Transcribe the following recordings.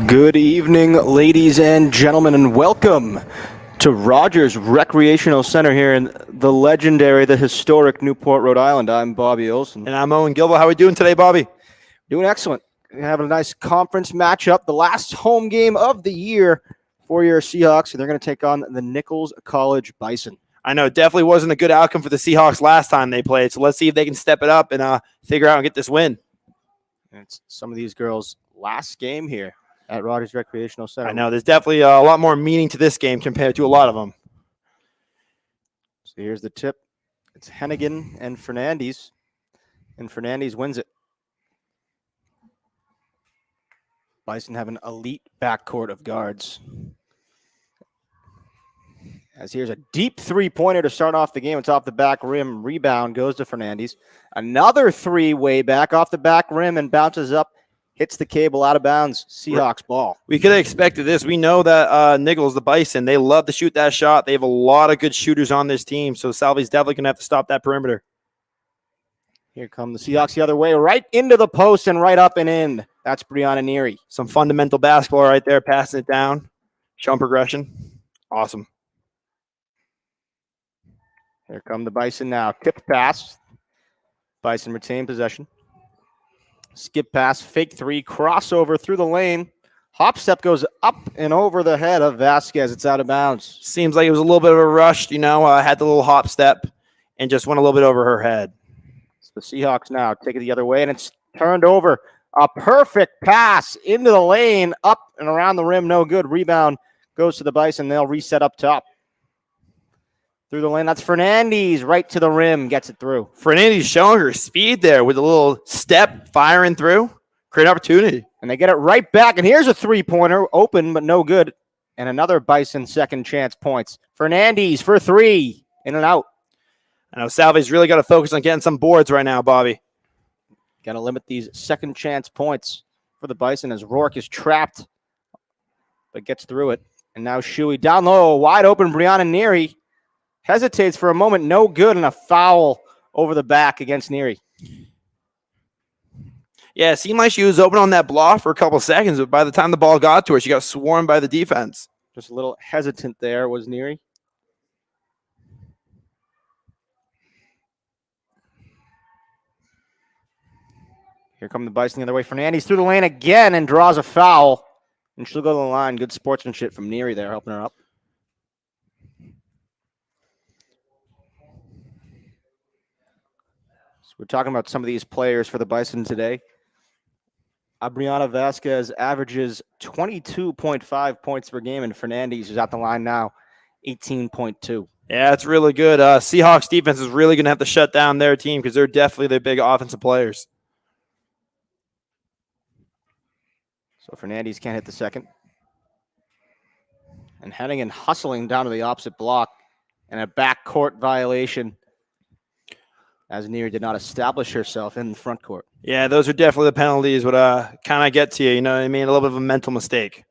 Good evening, ladies and gentlemen, and welcome to Rogers Recreational Center here in the legendary, the historic Newport, Rhode Island. I'm Bobby Olson. And I'm Owen Gilbo. How are we doing today, Bobby? Doing excellent. Having a nice conference matchup, the last home game of the year for your Seahawks, and they're going to take on the Nichols College Bison. I know it definitely wasn't a good outcome for the Seahawks last time they played, so let's see if they can step it up and figure out and get this win. And it's some of these girls' last game here at Rogers Recreational Center. I know there's definitely a lot more meaning to this game compared to a lot of them. So here's the tip. It's Hennigan and Fernandez, and Fernandez wins it. Bison have an elite backcourt of guards. As here's a deep three-pointer to start off the game. It's off the back rim. Rebound goes to Fernandez. Another three way back off the back rim and bounces up. Hits the cable out of bounds. Seahawks ball. We could have expected this. We know that Nichols, the Bison, they love to shoot that shot. They have a lot of good shooters on this team, so Salve's definitely going to have to stop that perimeter. Here come the Seahawks the other way, right into the post and right up and in. That's Brianna Neary. Some fundamental basketball right there, passing it down, showing progression. Awesome. Here come the Bison now. Tipped pass. Bison retain possession. Skip pass, fake three, crossover through the lane. Hop step goes up and over the head of Vasquez. It's out of bounds. Seems like it was a little bit of a rush, had the little hop step and just went a little bit over her head. So the Seahawks now take it the other way, and it's turned over. A perfect pass into the lane, up and around the rim, no good. Rebound goes to the Bison. They'll reset up top. Through the lane, that's Fernandez, right to the rim, gets it through. Fernandez showing her speed there with a little step, firing through. Great opportunity. And they get it right back, and here's a three-pointer, open but no good. And another Bison second chance points. Fernandez for three, in and out. I know Salve's really got to focus on getting some boards right now, Bobby. Got to limit these second chance points for the Bison as Rourke is trapped, but gets through it. And now Shuey down low, wide open, Brianna Neary. Hesitates for a moment, no good, and a foul over the back against Neary. Yeah, it seemed like she was open on that block for a couple seconds, but by the time the ball got to her, she got swarmed by the defense. Just a little hesitant there was Neary. Here come the Bison the other way. Fernandez through the lane again and draws a foul. And she'll go to the line. Good sportsmanship from Neary there, helping her up. We're talking about some of these players for the Bison today. Brianna Vasquez averages 22.5 points per game, and Fernandez, who's at the line now, 18.2. Yeah, it's really good. Seahawks defense is really going to have to shut down their team because they're definitely their big offensive players. So Fernandez can't hit the second. And Hennigan hustling down to the opposite block, and a backcourt violation, as Neary did not establish herself in the front court. Yeah, those are definitely the penalties would kind of get to you, you know what I mean? A little bit of a mental mistake.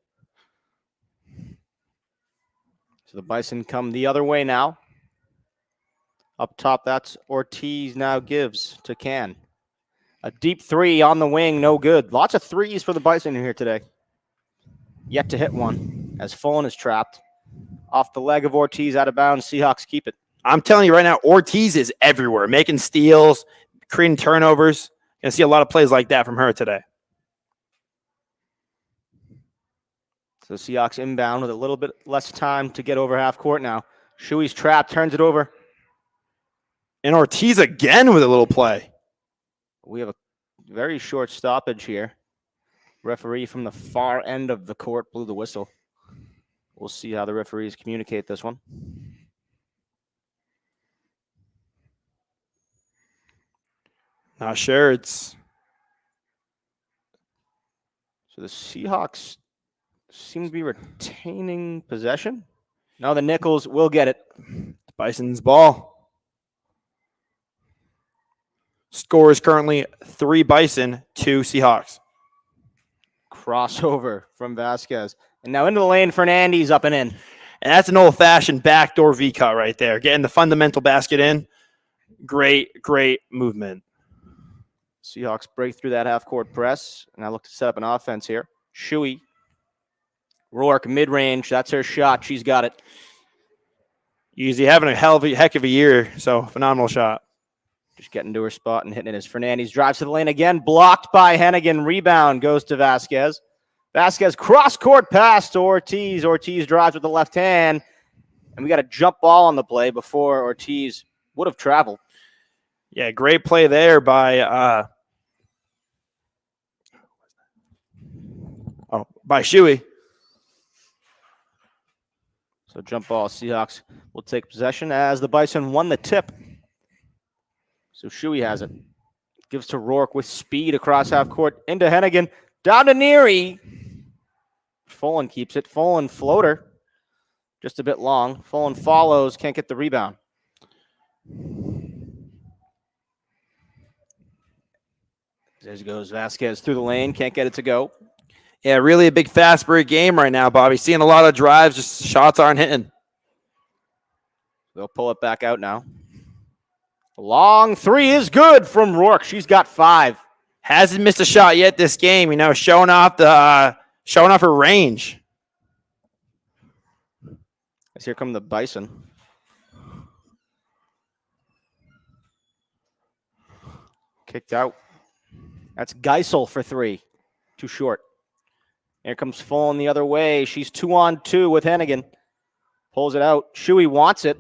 So the Bison come the other way now. Up top, that's Ortiz now gives to Can. A deep three on the wing, no good. Lots of threes for the Bison here today. Yet to hit one, as Fullen is trapped. Off the leg of Ortiz, out of bounds. Seahawks keep it. I'm telling you right now, Ortiz is everywhere, making steals, creating turnovers. You're going to see a lot of plays like that from her today. So Seahawks inbound with a little bit less time to get over half court now. Shuey's trapped, turns it over. And Ortiz again with a little play. We have a very short stoppage here. Referee from the far end of the court blew the whistle. We'll see how the referees communicate this one. Not sure. So the Seahawks seem to be retaining possession. No, the Nichols will get it. Bison's ball. Score is currently 3 Bison, 2 Seahawks. Crossover from Vasquez. And now into the lane, Fernandez up and in. And that's an old-fashioned backdoor V-cut right there. Getting the fundamental basket in. Great movement. Seahawks break through that half-court press, and I look to set up an offense here. Shuey Rourke, mid-range. That's her shot. She's got it. Easy, having a heck of a year. So phenomenal shot. Just getting to her spot and hitting it as Fernandez drives to the lane again. Blocked by Hennigan. Rebound goes to Vasquez. Vasquez cross-court pass to Ortiz. Ortiz drives with the left hand. And we got a jump ball on the play before Ortiz would have traveled. Yeah, great play there by Shuey. So jump ball, Seahawks will take possession as the Bison won the tip. So Shuey has it. Gives to Rourke with speed across half court into Hennigan. Down to Neary. Folan keeps it. Folan floater. Just a bit long. Folan follows. Can't get the rebound. There goes Vasquez through the lane. Can't get it to go. Yeah, really a big fast break game right now, Bobby. Seeing a lot of drives, just shots aren't hitting. They'll pull it back out now. Long three is good from Rourke. She's got 5. Hasn't missed a shot yet this game. Showing off her range. As here come the Bison. Kicked out. That's Geisel for 3. Too short. Here comes Folan the other way. She's 2-on-2 with Hennigan. Pulls it out. Shuey wants it.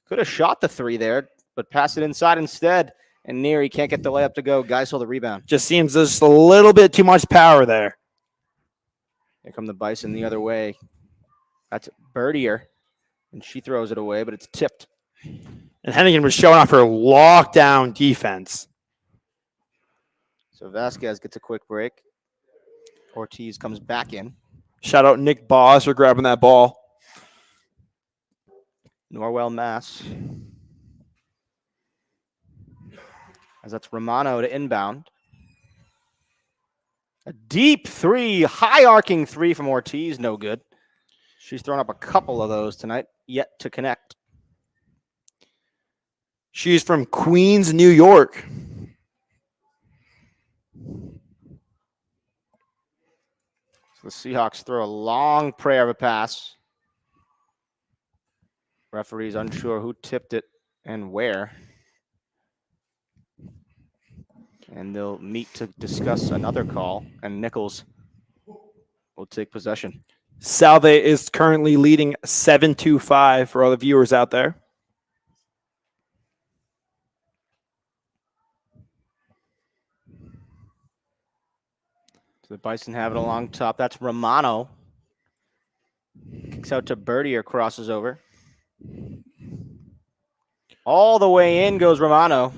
Could have shot the 3 there, but passed it inside instead. And Neary can't get the layup to go. Geisel the rebound. Just seems there's a little bit too much power there. Here come the Bison the other way. That's Birdier. And she throws it away, but it's tipped. And Hennigan was showing off her lockdown defense. So Vasquez gets a quick break. Ortiz comes back in. Shout out Nick Boss for grabbing that ball. Norwell, Mass. As that's Romano to inbound. A deep 3, high arcing 3 from Ortiz. No good. She's thrown up a couple of those tonight, yet to connect. She's from Queens, New York. The Seahawks throw a long prayer of a pass. Referee's unsure who tipped it and where. And they'll meet to discuss another call, and Nichols will take possession. Salve is currently leading 7-5 for all the viewers out there. So the Bison have it along top. That's Romano. Kicks out to Birdier, crosses over. All the way in goes Romano.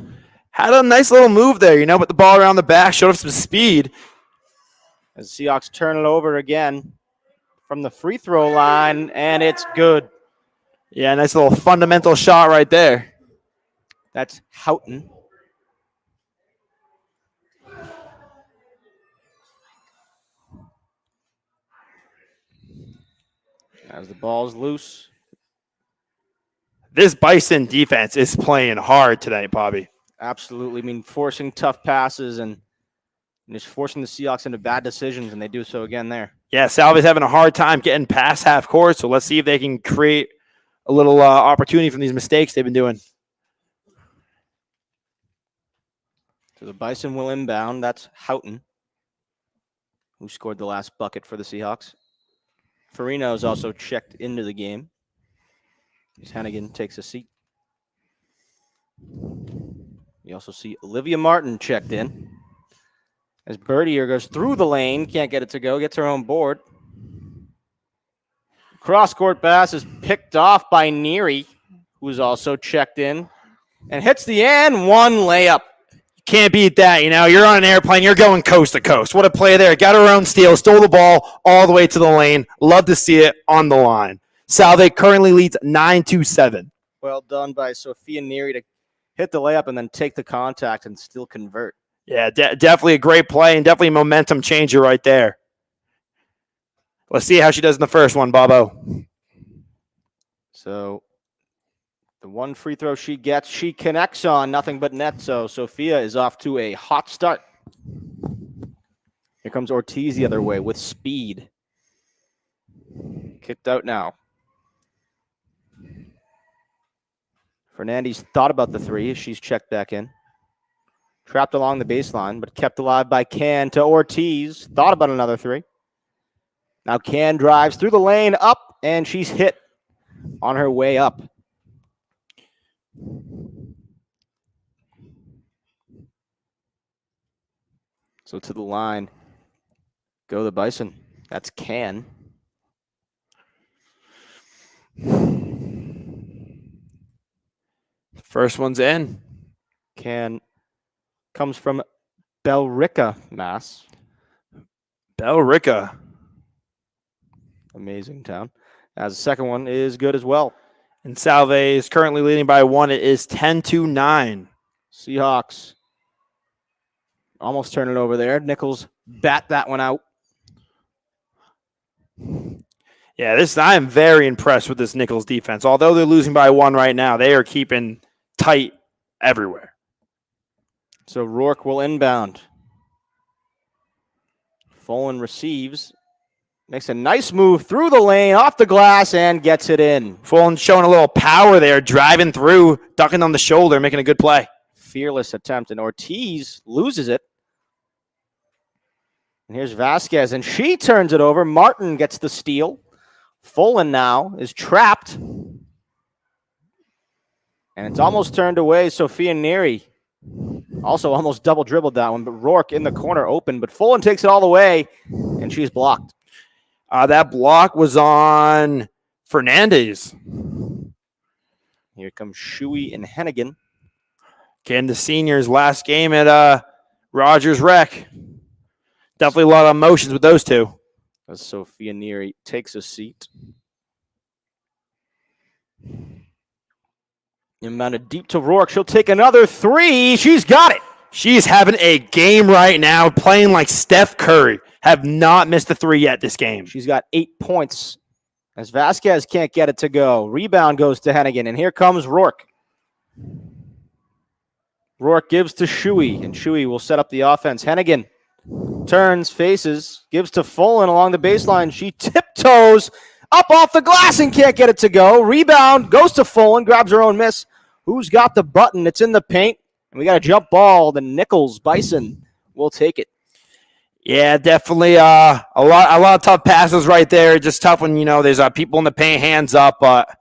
Had a nice little move there, put the ball around the back, showed off some speed. As the Seahawks turn it over again from the free throw line, and it's good. Yeah, nice little fundamental shot right there. That's Houghton. As the ball's loose. This Bison defense is playing hard tonight, Bobby. Absolutely. Forcing tough passes and just forcing the Seahawks into bad decisions, and they do so again there. Yeah, Salve's having a hard time getting past half court, so let's see if they can create a little opportunity from these mistakes they've been doing. So the Bison will inbound. That's Houghton, who scored the last bucket for the Seahawks. Farino is also checked into the game. Hennigan takes a seat. You also see Olivia Martin checked in. As Birdier goes through the lane, can't get it to go, gets her own board. Cross-court pass is picked off by Neary, who's also checked in, and hits the end, 1 layup. Can't beat that, You're on an airplane. You're going coast to coast. What a play there. Got her own steal, stole the ball all the way to the lane. Love to see it on the line. Salve currently leads 9-7. Well done by Sophia Neary to hit the layup and then take the contact and still convert. Yeah, definitely a great play and definitely a momentum changer right there. Let's see how she does in the first one, Bobo. So the one free throw she gets, she connects on, nothing but net. So Sophia is off to a hot start. Here comes Ortiz the other way with speed. Kicked out now. Fernandez thought about the three as she's checked back in. Trapped along the baseline, but kept alive by Can to Ortiz. Thought about another three. Now Can drives through the lane, up, and she's hit on her way up. So to the line, go the Bison. That's Can. First one's in. Can comes from Bellerica, Mass. Bellerica. Amazing town. As the second one is good as well. And Salve is currently leading by 1. It is 10-9. Seahawks almost turn it over there. Nichols bat that one out. Yeah, I am very impressed with this Nichols defense. Although they're losing by 1 right now, they are keeping tight everywhere. So Rourke will inbound. Folan receives. Makes a nice move through the lane, off the glass, and gets it in. Folan showing a little power there, driving through, ducking on the shoulder, making a good play. Fearless attempt, and Ortiz loses it. And here's Vasquez, and she turns it over. Martin gets the steal. Folan now is trapped. And it's almost turned away. Sophia Neri also almost double dribbled that one, but Rourke in the corner open. But Folan takes it all the way, and she's blocked. That block was on Fernandez. Here comes Shuey and Hennigan. Again, the seniors' last game at Rogers Rec. Definitely a lot of emotions with those two. As Sophia Neri takes a seat. Inbounded deep to Rourke. She'll take another three. She's got it. She's having a game right now, playing like Steph Curry. Have not missed a three yet this game. She's got 8 points. As Vasquez can't get it to go. Rebound goes to Hennigan, and here comes Rourke. Rourke gives to Shuey, and Shuey will set up the offense. Hennigan turns, faces, gives to Folan along the baseline. She tiptoes up off the glass and can't get it to go. Rebound goes to Folan, grabs her own miss. Who's got the button? It's in the paint. And we got a jump ball. The Nichols Bison will take it. Yeah, definitely a lot of tough passes right there. Just tough when, there's people in the paint, hands up, but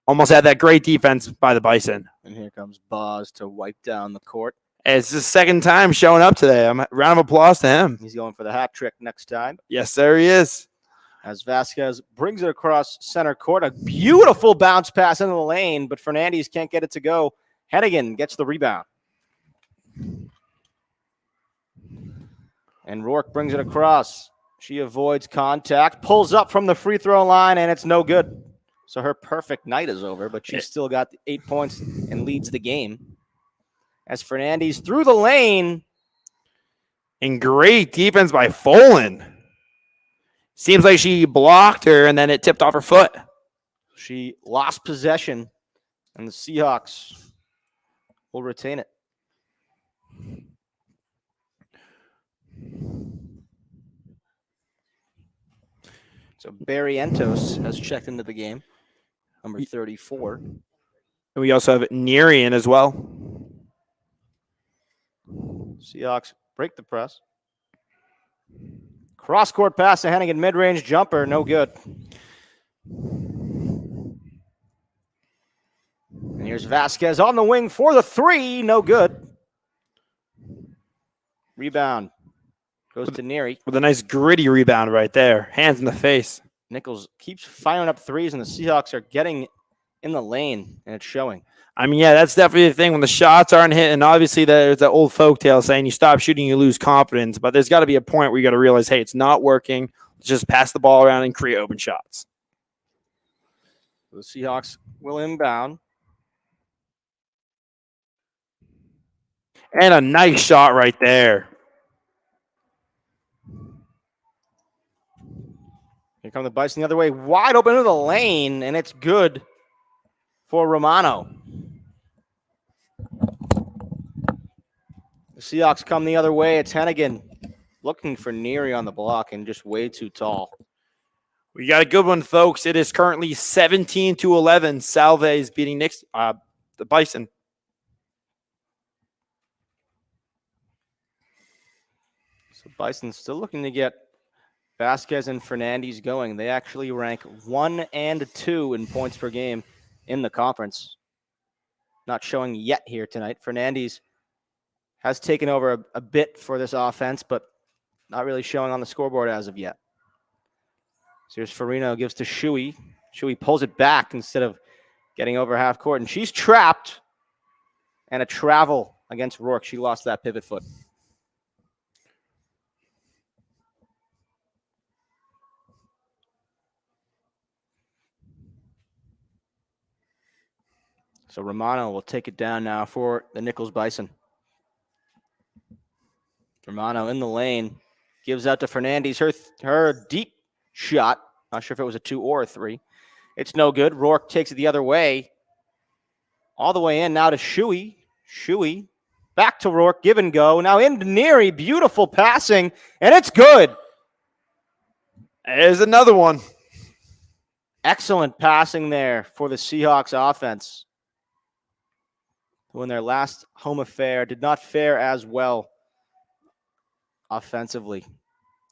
almost had that great defense by the Bison. And here comes Boz to wipe down the court. It's his second time showing up today. Round of applause to him. He's going for the hat trick next time. Yes, sir, he is. As Vasquez brings it across center court. A beautiful bounce pass into the lane, but Fernandez can't get it to go. Hennigan gets the rebound. And Rourke brings it across. She avoids contact, pulls up from the free throw line, and it's no good. So her perfect night is over, but she's still got 8 points and leads the game. As Fernandez through the lane. And great defense by Folan. Seems like she blocked her, and then it tipped off her foot. She lost possession, and the Seahawks will retain it. So Barrientos has checked into the game, number 34. And we also have Nerian as well. Seahawks break the press. Cross-court pass to Hennigan, mid-range jumper, no good. And here's Vasquez on the wing for the three, no good. Rebound goes to Neri. With a nice gritty rebound right there. Hands in the face. Nichols keeps firing up threes, and the Seahawks are getting in the lane, and it's showing. I mean, yeah, that's definitely the thing. When the shots aren't hitting, obviously there's that old folktale saying you stop shooting, you lose confidence. But there's got to be a point where you got to realize, hey, it's not working. Let's just pass the ball around and create open shots. The Seahawks will inbound. And a nice shot right there. Here come the Bison the other way, wide open to the lane, and it's good for Romano. The Seahawks come the other way. It's Hennigan looking for Neri on the block and just way too tall. We got a good one, folks. It is currently 17-11. Salve is beating the Bison. So Bison still looking to get Vasquez and Fernandez going. They actually rank 1 and 2 in points per game in the conference. Not showing yet here tonight. Fernandez has taken over a bit for this offense, but not really showing on the scoreboard as of yet. So here's Farino, gives to Shuey. Shuey pulls it back instead of getting over half court, and she's trapped. And a travel against Rourke. She lost that pivot foot. So Romano will take it down now for the Nichols Bison. Romano in the lane. Gives out to Fernandez. Her deep shot. Not sure if it was a 2 or a 3. It's no good. Rourke takes it the other way. All the way in now to Shuey. Shuey back to Rourke. Give and go. Now into Neary. Beautiful passing. And it's good. There's another one. Excellent passing there for the Seahawks offense. Who in their last home affair did not fare as well offensively.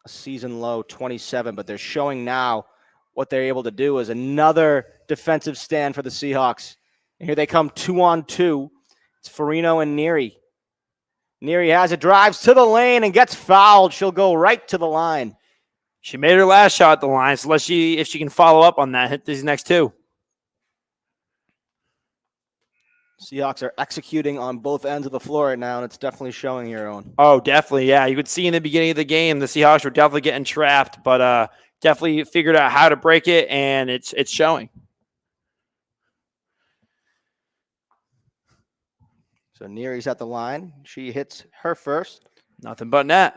A season low 27, but they're showing now what they're able to do is another defensive stand for the Seahawks. And here they come 2-on-2. It's Farino and Neary. Neary has it, drives to the lane and gets fouled. She'll go right to the line. She made her last shot at the line, so if she can follow up on that, hit these next 2. Seahawks are executing on both ends of the floor right now, and it's definitely showing your own. Oh, definitely, yeah. You could see in the beginning of the game the Seahawks were definitely getting trapped, but definitely figured out how to break it, and it's showing. So Neary's at the line. She hits her first. Nothing but net.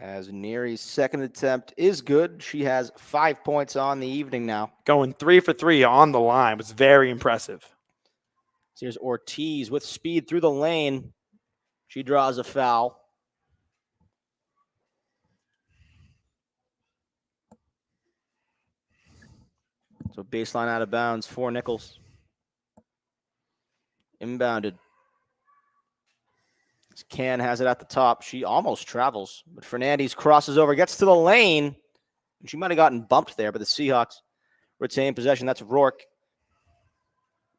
As Neary's second attempt is good. She has 5 points on the evening now. Going 3 for 3 on the line was very impressive. So here's Ortiz with speed through the lane. She draws a foul. So baseline out of bounds for Nichols. Inbounded. Can has it at the top. She almost travels, but Fernandez crosses over, gets to the lane. She might have gotten bumped there, but the Seahawks retain possession. That's Rourke.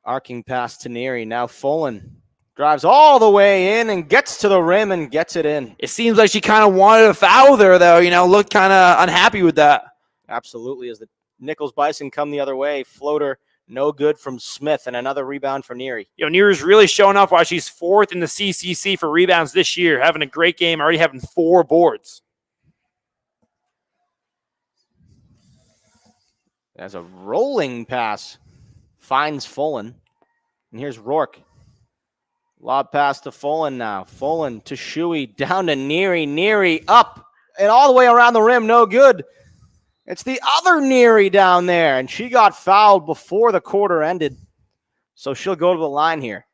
Arcing pass to Neary. Now Folan drives all the way in and gets to the rim and gets it in. It seems like she kind of wanted a foul there, though. Looked kind of unhappy with that. Absolutely. As the Nichols Bison come the other way, floater no good from Smith, and another rebound for Neary. Neary's really showing off why she's 4th in the CCC for rebounds this year, having a great game, already having 4 boards. As a rolling pass finds Folan. And here's Rourke. Lob pass to Folan now. Folan to Shuey, down to Neary. Neary up and all the way around the rim. No good. It's the other Neary down there, and she got fouled before the quarter ended. So she'll go to the line here.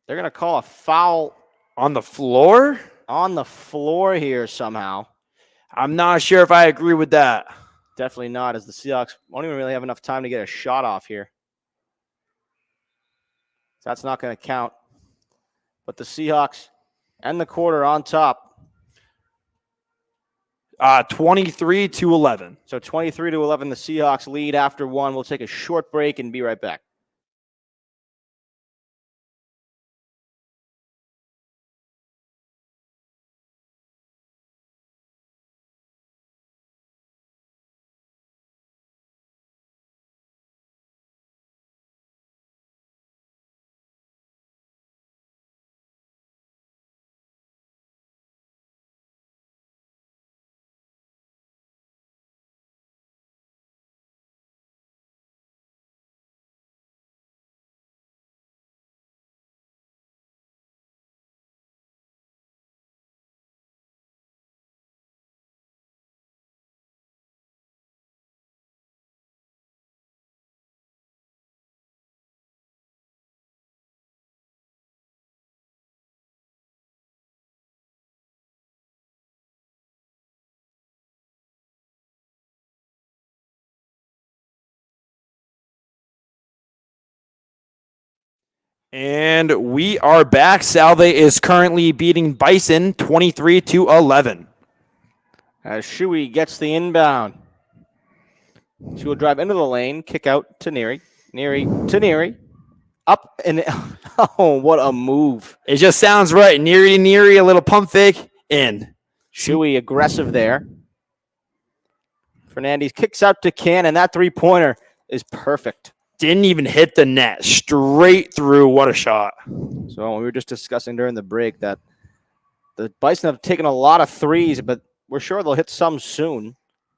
They're going to call a foul on the floor? On the floor here somehow. I'm not sure if I agree with that. Definitely not, as the Seahawks won't even really have enough time to get a shot off here. So that's not going to count. But the Seahawks end the quarter on top. 23-11. So 23-11, the Seahawks lead after 1. We'll take a short break and be right back. And we are back. Salve is currently beating Bison 23-11. As Shuey gets the inbound. She will drive into the lane, kick out to Neary. Neary to Neary. Up and oh, what a move. It just sounds right. Neary, a little pump fake, in. Shuey aggressive there. Fernandez kicks out to Can, and that three-pointer is perfect. Didn't even hit the net. Straight through. What a shot. So we were just discussing during the break that the Bison have taken a lot of threes, but we're sure they'll hit some soon.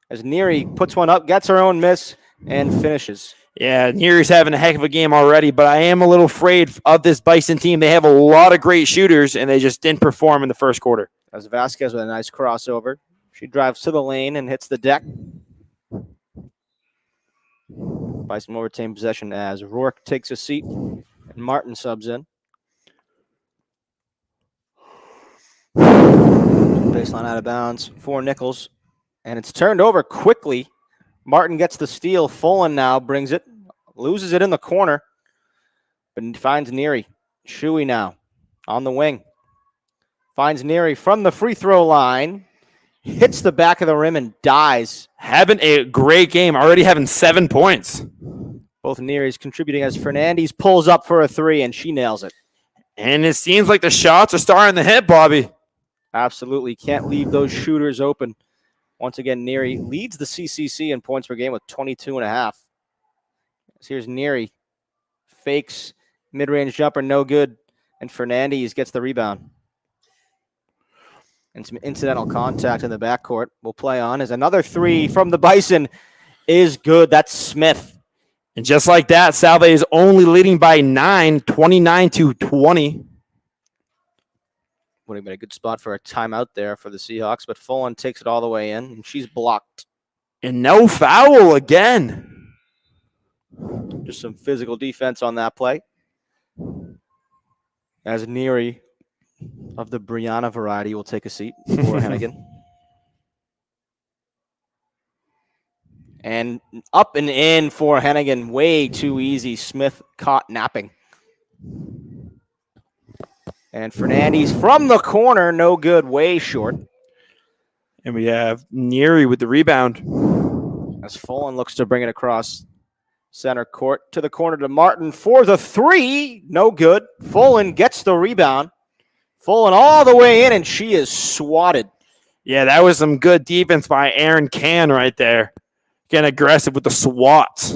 As Neary puts one up, gets her own miss, and finishes. Yeah, Neary's having a heck of a game already, but I am a little afraid of this Bison team. They have a lot of great shooters, and they just didn't perform in the first quarter. As Vasquez with a nice crossover. She drives to the lane and hits the deck. Bison will retain possession as Rourke takes a seat and Martin subs in. Baseline out of bounds for Nichols. And it's turned over quickly. Martin gets the steal. Fullen now brings it. Loses it in the corner. But finds Neary. Shuey now on the wing. Finds Neary from the free throw line. Hits the back of the rim and dies. Having a great game. Already having 7 points. Both Neary's contributing as Fernandez pulls up for a three, and she nails it. And it seems like the shots are starting to hit, Bobby. Absolutely. Can't leave those shooters open. Once again, Neary leads the CCC in points per game with 22.5. Here's Neary. Fakes. Mid-range jumper, no good. And Fernandez gets the rebound. And some incidental contact in the backcourt. We'll play on as another three from the Bison is good. That's Smith. And just like that, Salve is only leading by 9, 29-20. Would have been a good spot for a timeout there for the Seahawks, but Fullen takes it all the way in, and she's blocked. And no foul again. Just some physical defense on that play. As Neary of the Brianna variety will take a seat for Hennigan. And up and in for Hennigan. Way too easy. Smith caught napping. And Fernandez from the corner. No good. Way short. And we have Neary with the rebound. As Fullen looks to bring it across center court to the corner to Martin for the three. No good. Fullen gets the rebound. Fullen all the way in, and she is swatted. Yeah, that was some good defense by Aaron Can right there. Getting aggressive with the swats.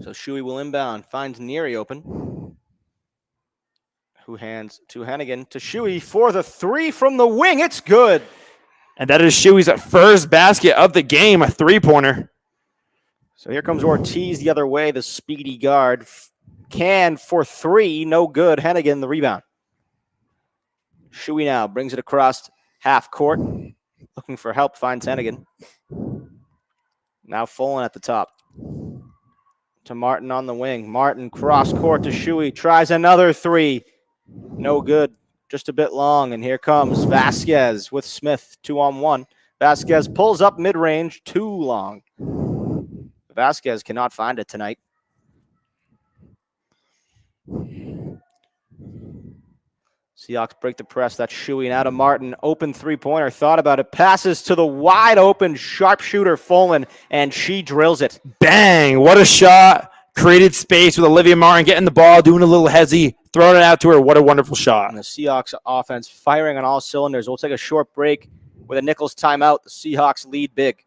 So Shuey will inbound, finds Neary open. Who hands to Hennigan to Shuey for the three from the wing. It's good. And that is Shuey's first basket of the game, a three-pointer. So here comes Ortiz the other way, the speedy guard. Can for three, no good. Hennigan the rebound. Shuey now brings it across half court. Looking for help, finds Hennigan. Now Fullen at the top. To Martin on the wing. Martin cross court to Shuey. Tries another three. No good. Just a bit long. And here comes Vasquez with Smith 2-on-1. Vasquez pulls up mid-range. Too long. Vasquez cannot find it tonight. Seahawks break the press. That's Shuey. Now to Martin. Open three-pointer. Thought about it. Passes to the wide-open sharpshooter Fullen, and she drills it. Bang! What a shot. Created space with Olivia Martin getting the ball, doing a little hezzy, throwing it out to her. What a wonderful shot. And the Seahawks offense firing on all cylinders. We'll take a short break with a Nichols timeout. The Seahawks lead big.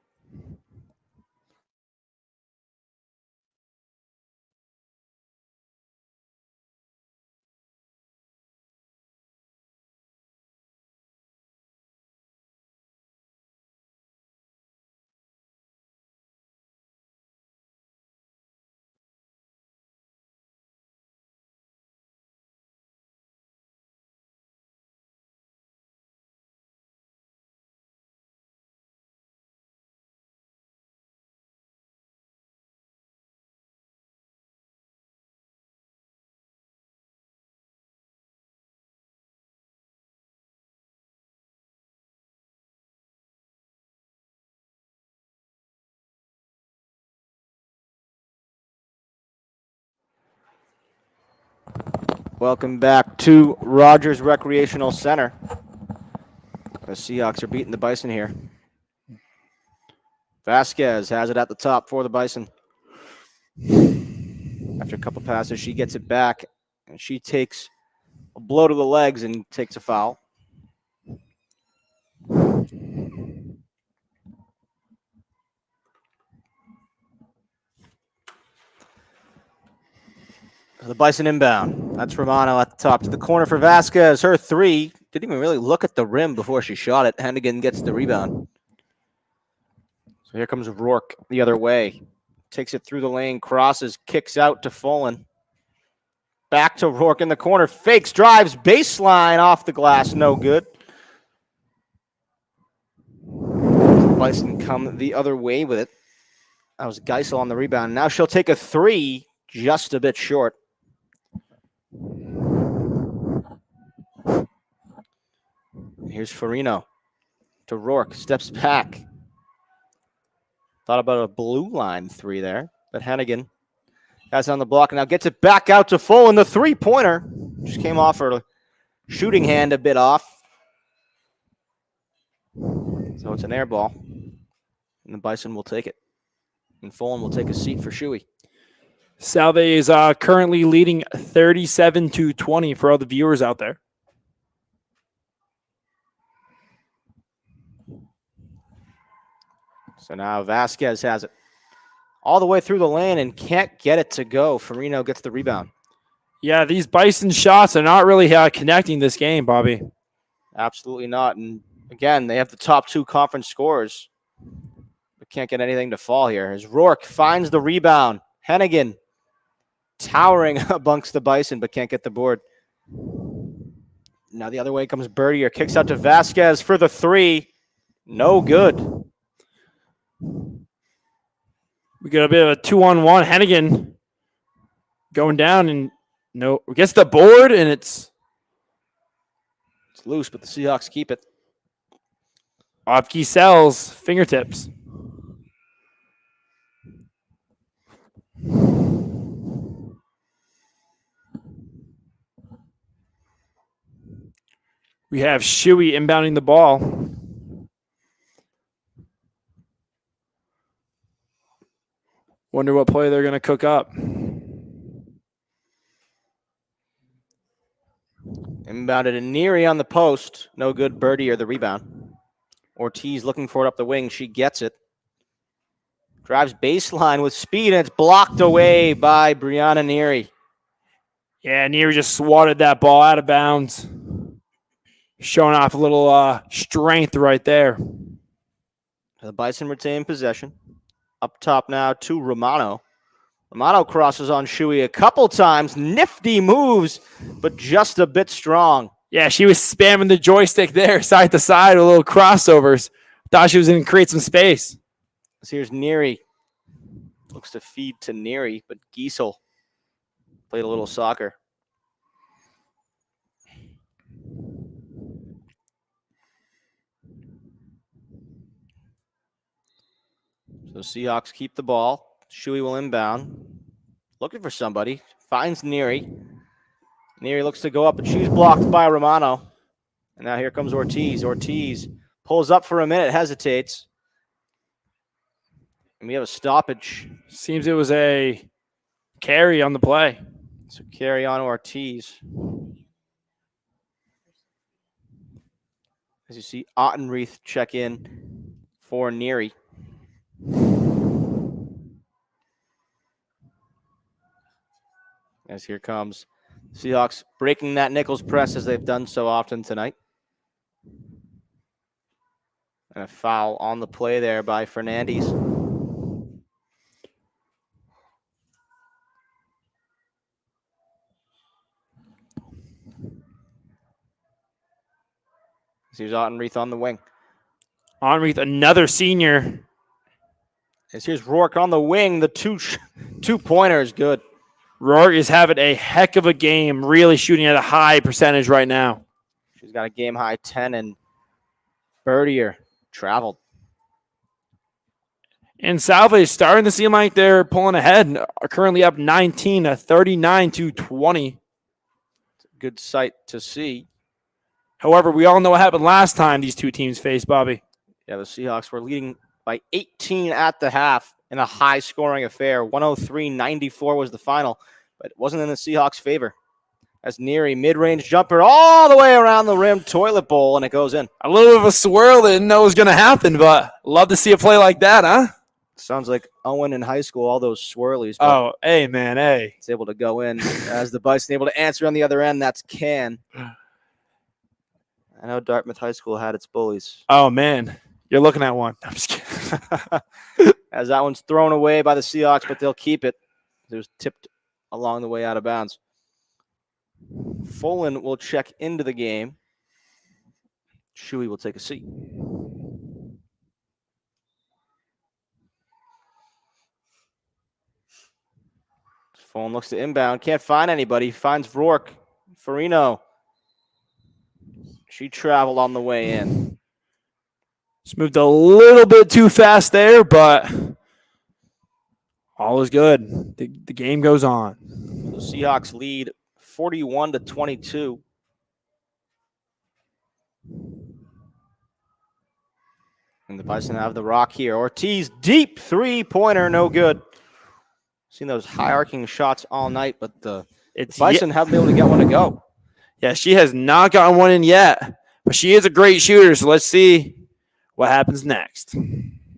Welcome back to Rogers Recreational Center. The Seahawks are beating the Bison here. Vasquez has it at the top for the Bison. After a couple passes, she gets it back, and she takes a blow to the legs and takes a foul. The Bison inbound. That's Romano at the top to the corner for Vasquez. Her three. Didn't even really look at the rim before she shot it. Hennigan gets the rebound. So here comes Rourke the other way. Takes it through the lane, crosses, kicks out to Fullen. Back to Rourke in the corner. Fakes, drives, baseline off the glass. No good. The Bison come the other way with it. That was Geisel on the rebound. Now she'll take a three, just a bit short. Here's Farino to Rourke. Steps back. Thought about a blue line three there, but Hennigan has it on the block and now gets it back out to Fullen. The three-pointer just came off her shooting hand a bit off. So it's an air ball, and the Bison will take it. And Fullen will take a seat for Shuey. Salve is currently leading 37-20 for all the viewers out there. So now Vasquez has it all the way through the lane and can't get it to go. Farino gets the rebound. Yeah, these Bison shots are not really connecting this game, Bobby. Absolutely not. And again, they have the top two conference scorers, but can't get anything to fall here. As Rourke finds the rebound. Hennigan towering amongst the Bison, but can't get the board. Now the other way comes Bertier. Kicks out to Vasquez for the three. No good. We got a bit of a 2-on-1. Hennigan going down and gets the board, and it's loose, but the Seahawks keep it. Off Giselle's fingertips. We have Shuey inbounding the ball. Wonder what play they're going to cook up. Inbounded to Neary on the post. No good. Birdie or the rebound. Ortiz looking for it up the wing. She gets it. Drives baseline with speed, and it's blocked away by Brianna Neary. Yeah, Neary just swatted that ball out of bounds. Showing off a little strength right there. The Bison retain possession. Up top now to Romano. Romano crosses on Shuey a couple times. Nifty moves, but just a bit strong. Yeah, she was spamming the joystick there, side to side, with little crossovers. Thought she was going to create some space. So here's Neary. Looks to feed to Neary, but Giesel played a little soccer. So Seahawks keep the ball. Shuey will inbound. Looking for somebody. Finds Neary. Neary looks to go up, but she's blocked by Romano. And now here comes Ortiz. Ortiz pulls up for a minute, hesitates. And we have a stoppage. Seems it was a carry on the play. So carry on Ortiz. As you see, Ottenreith check in for Neary. As here comes Seahawks breaking that Nichols press as they've done so often tonight. And a foul on the play there by Fernandez. Here's Ottenreith on the wing. Ottenreith, another senior. As here's Rourke on the wing. The two-pointer is good. Rourke is having a heck of a game, really shooting at a high percentage right now. She's got a game-high 10, and Bertier traveled. And Salve is starting to seem like they're pulling ahead. Are currently up 19, 39-20. good sight to see. However, we all know what happened last time these two teams faced, Bobby. Yeah, the Seahawks were leading by 18 at the half in a high-scoring affair. 103-94 was the final, but it wasn't in the Seahawks' favor. As Neary, mid-range jumper all the way around the rim, toilet bowl, and it goes in. A little bit of a swirl, didn't know it was going to happen, but love to see a play like that, huh? Sounds like Owen in high school, all those swirlies. But Oh, hey, man, hey. it's able to go in. As the Bison able to answer on the other end, that's Can. I know Dartmouth High School had its bullies. Oh, man. You're looking at one. I'm just kidding. As that one's thrown away by the Seahawks, but they'll keep it. It was tipped along the way out of bounds. Folan will check into the game. Shuey will take a seat. Folan looks to inbound. Can't find anybody. Finds Rourke. Farino. She traveled on the way in. Just moved a little bit too fast there, but all is good. The game goes on. The Seahawks lead 41-22. And the Bison have the rock here. Ortiz, deep three-pointer, no good. Seen those high-arcing shots all night, but the Bison haven't been able to get one to go. Yeah, she has not gotten one in yet, but she is a great shooter, so let's see what happens next.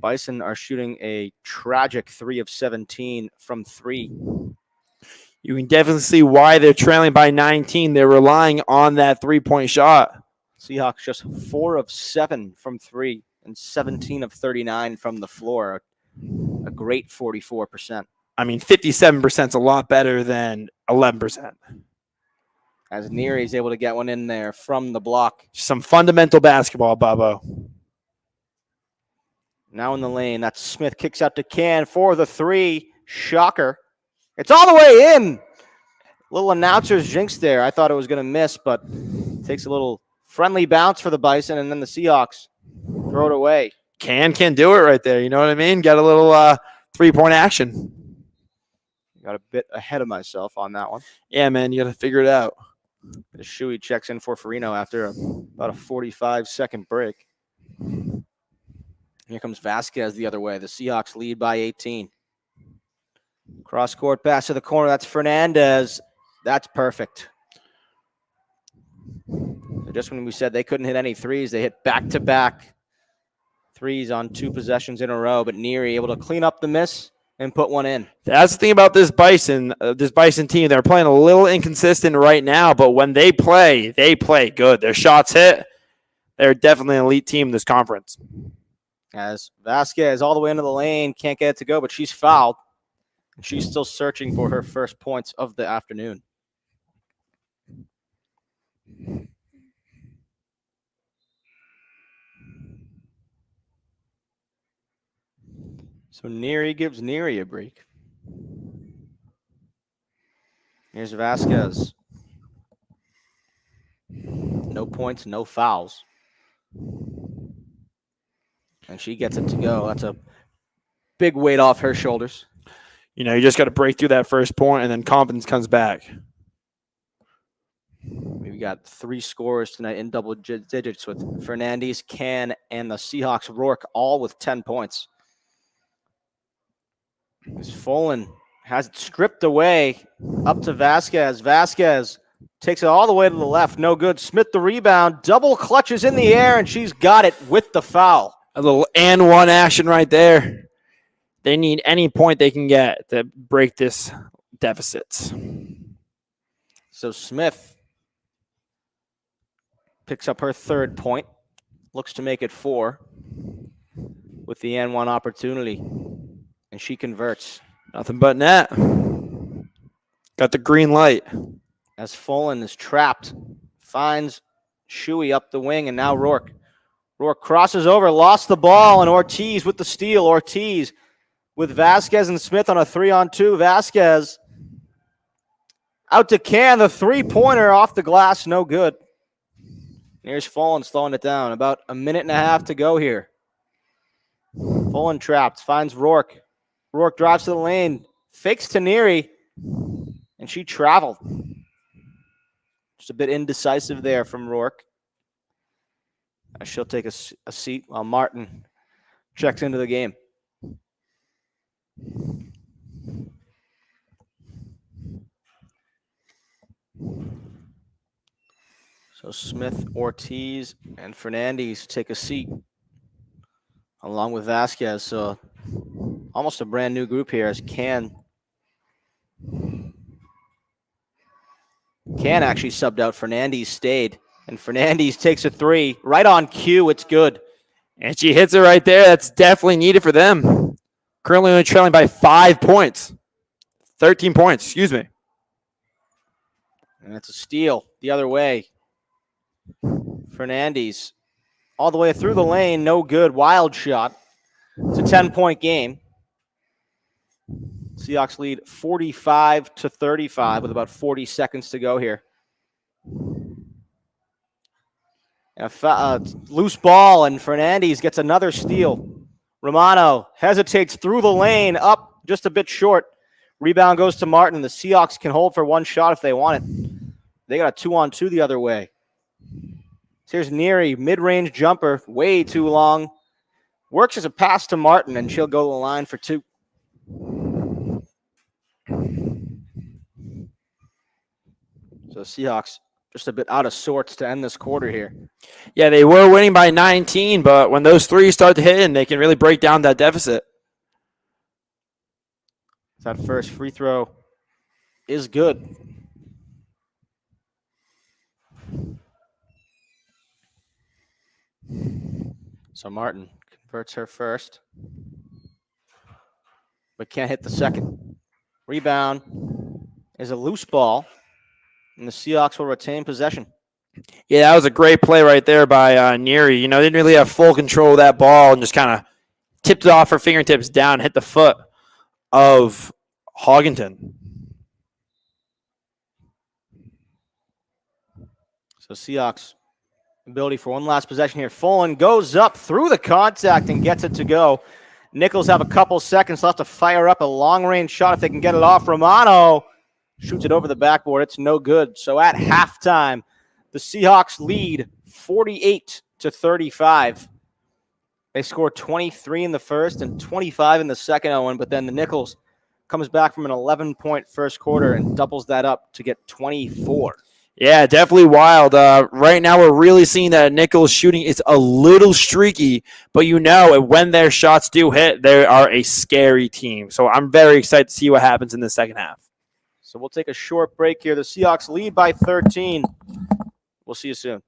Bison are shooting a tragic 3 of 17 from 3. You can definitely see why they're trailing by 19. They're relying on that three-point shot. Seahawks just 4 of 7 from 3 and 17 of 39 from the floor. A great 44%. I mean, 57% is a lot better than 11%. As Neary is able to get one in there from the block. Some fundamental basketball, Bobo. Now in the lane, that's Smith. Kicks out to Can for the 3. Shocker. It's all the way in. Little announcer's jinx there. I thought it was going to miss, but takes a little friendly bounce for the Bison, and then the Seahawks throw it away. Can do it right there. You know what I mean? Got a little three-point action. Got a bit ahead of myself on that one. Yeah, man, you got to figure it out. The Shuey checks in for Farino after about a 45-second break. Here comes Vasquez the other way. The Seahawks lead by 18. Cross-court pass to the corner. That's Fernandez. That's perfect. Just when we said they couldn't hit any threes, they hit back-to-back threes on 2 possessions in a row, but Neary able to clean up the miss and put one in. That's the thing about this Bison team. They're playing a little inconsistent right now, but when they play good. Their shots hit. They're definitely an elite team in this conference. As Vasquez all the way into the lane, can't get it to go, but she's fouled. She's still searching for her first points of the afternoon. So Neary gives Neary a break. Here's Vasquez. No points, no fouls. And she gets it to go. That's a big weight off her shoulders. You know, you just got to break through that first point, and then confidence comes back. We've got 3 scorers tonight in double digits with Fernandez, Can, and the Seahawks Rourke, all with 10 points. As Folan has it stripped away up to Vasquez. Vasquez takes it all the way to the left. No good. Smith the rebound. Double clutches in the air, and she's got it with the foul. A little and one action right there. They need any point they can get to break this deficit. So Smith picks up her 3rd point. Looks to make it 4 with the N1 opportunity. And she converts. Nothing but net. Got the green light. As Folan is trapped. Finds Shuey up the wing, and now Rourke. Rourke crosses over, lost the ball, and Ortiz with the steal. Ortiz with Vasquez and Smith on a 3-on-2. Vasquez out to Can. The 3-pointer off the glass, no good. Here's Folan slowing it down. About a minute and a half to go here. Folan trapped, finds Rourke. Rourke drives to the lane, fakes to Neary, and she traveled. Just a bit indecisive there from Rourke. She'll take a seat while Martin checks into the game. So Smith, Ortiz, and Fernandez take a seat along with Vasquez. So almost a brand new group here as Can actually subbed out. Fernandez stayed, and Fernandez takes a three right on cue. It's good. And she hits it right there. That's definitely needed for them. Currently only trailing by 5 points. 13 points, excuse me. And it's a steal the other way. Fernandez all the way through the lane. No good. Wild shot. It's a 10-point game. Seahawks lead 45-35 with about 40 seconds to go here. Loose ball, and Fernandez gets another steal. Romano hesitates through the lane, up just a bit short. Rebound goes to Martin. The Seahawks can hold for one shot if they want it. They got a 2-on-2 the other way. Here's Neary, mid-range jumper, way too long. Works as a pass to Martin, and she'll go to the line for two. So Seahawks just a bit out of sorts to end this quarter here. Yeah, they were winning by 19, but when those threes start to hit in, they can really break down that deficit. That first free throw is good. So Martin converts her first, but can't hit the second. Rebound is a loose ball, and the Seahawks will retain possession. Yeah, that was a great play right there by Neary. You know, they didn't really have full control of that ball and just kind of tipped it off her fingertips down, hit the foot of Hoggington. So Seahawks ability for one last possession here. Fullen goes up through the contact and gets it to go. Nichols have a couple seconds left to fire up a long-range shot if they can get it off. Romano shoots it over the backboard. It's no good. So at halftime, the Seahawks lead 48-35. They scored 23 in the first and 25 in the second, Owen, but then the Nichols comes back from an 11-point first quarter and doubles that up to get 24. Yeah, definitely wild. Right now, we're really seeing that Nichols shooting is a little streaky, but you know, when their shots do hit, they are a scary team. So I'm very excited to see what happens in the second half. So we'll take a short break here. The Seahawks lead by 13. We'll see you soon.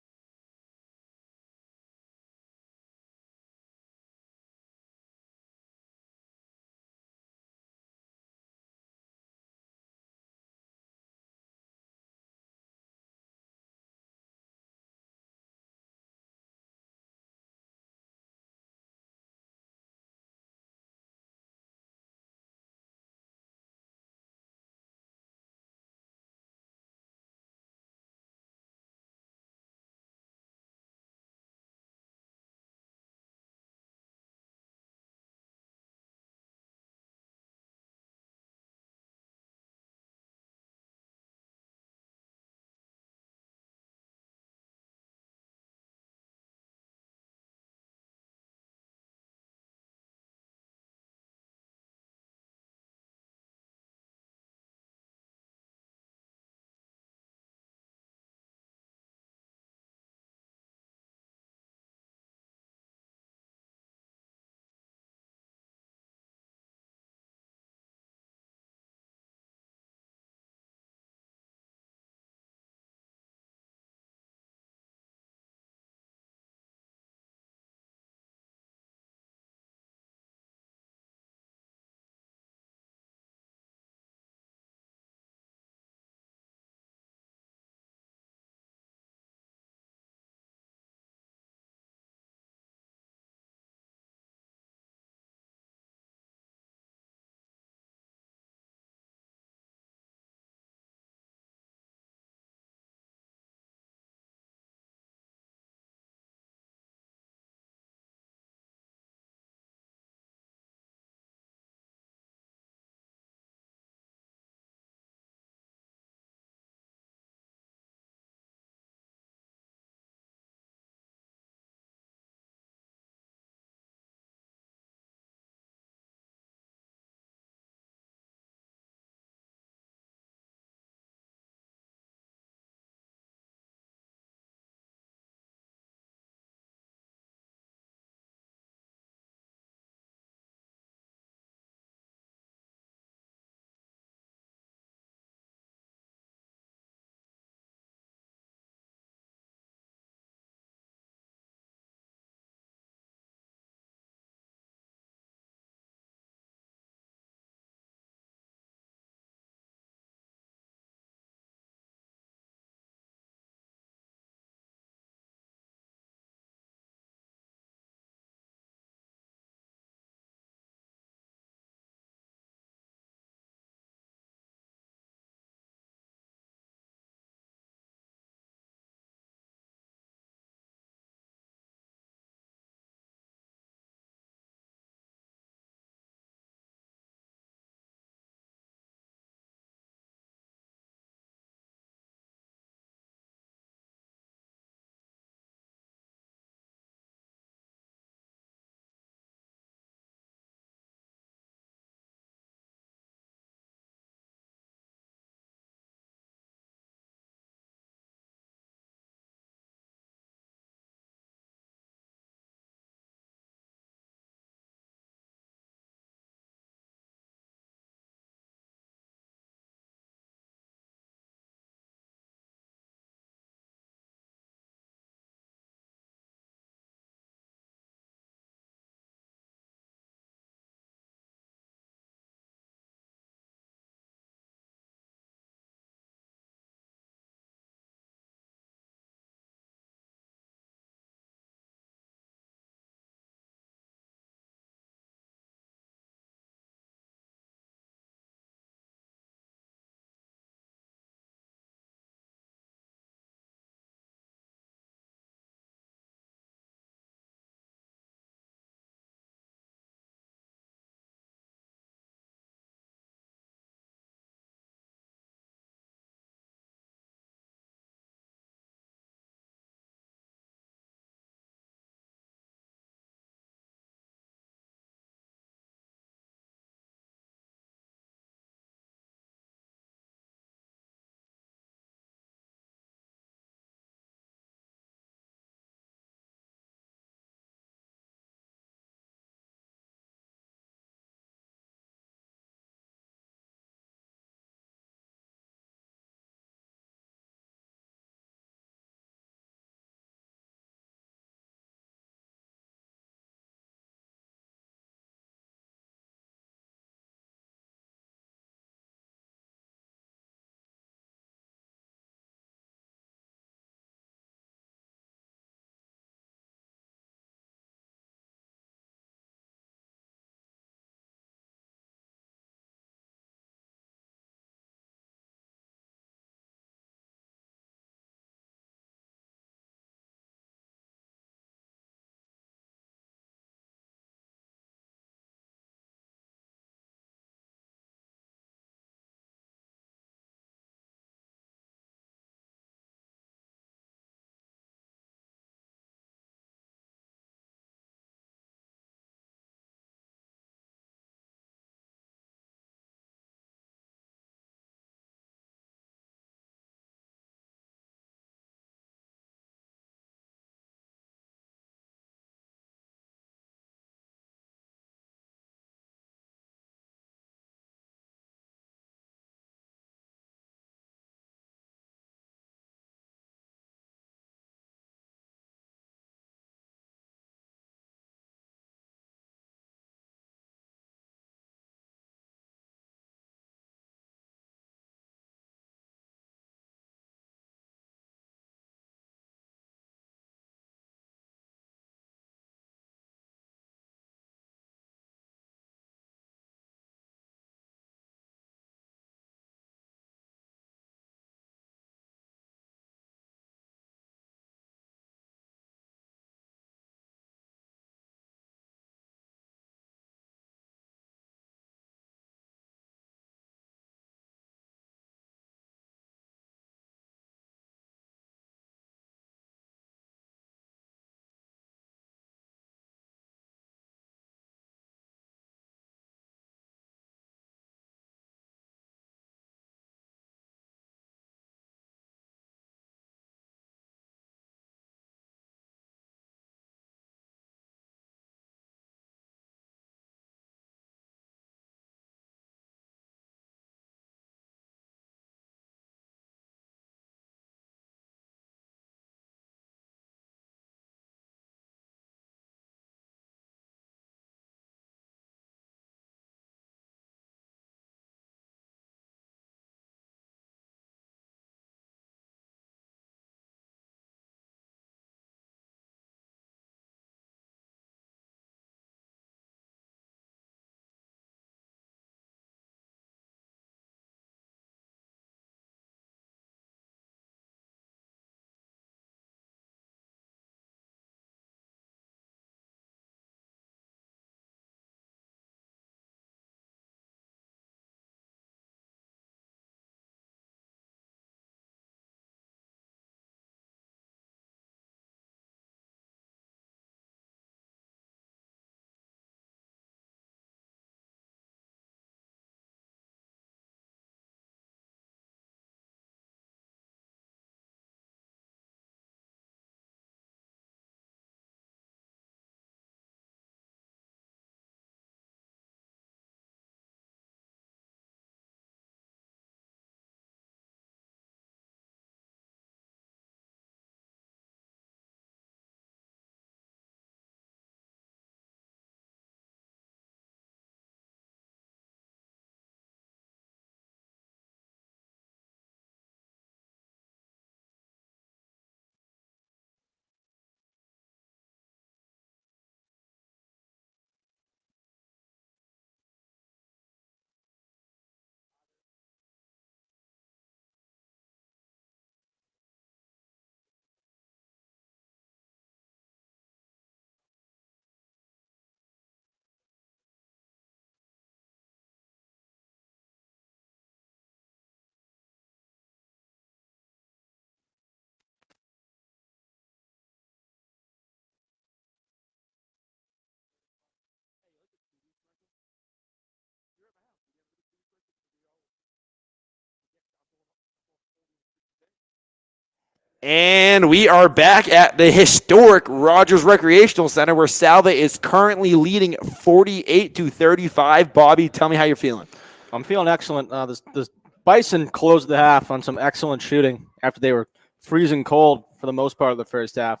And we are back at the historic Rogers Recreational Center where Salve is currently leading 48-35. Bobby, tell me how you're feeling. I'm feeling excellent. The Bison closed the half on some excellent shooting after they were freezing cold for the most part of the first half.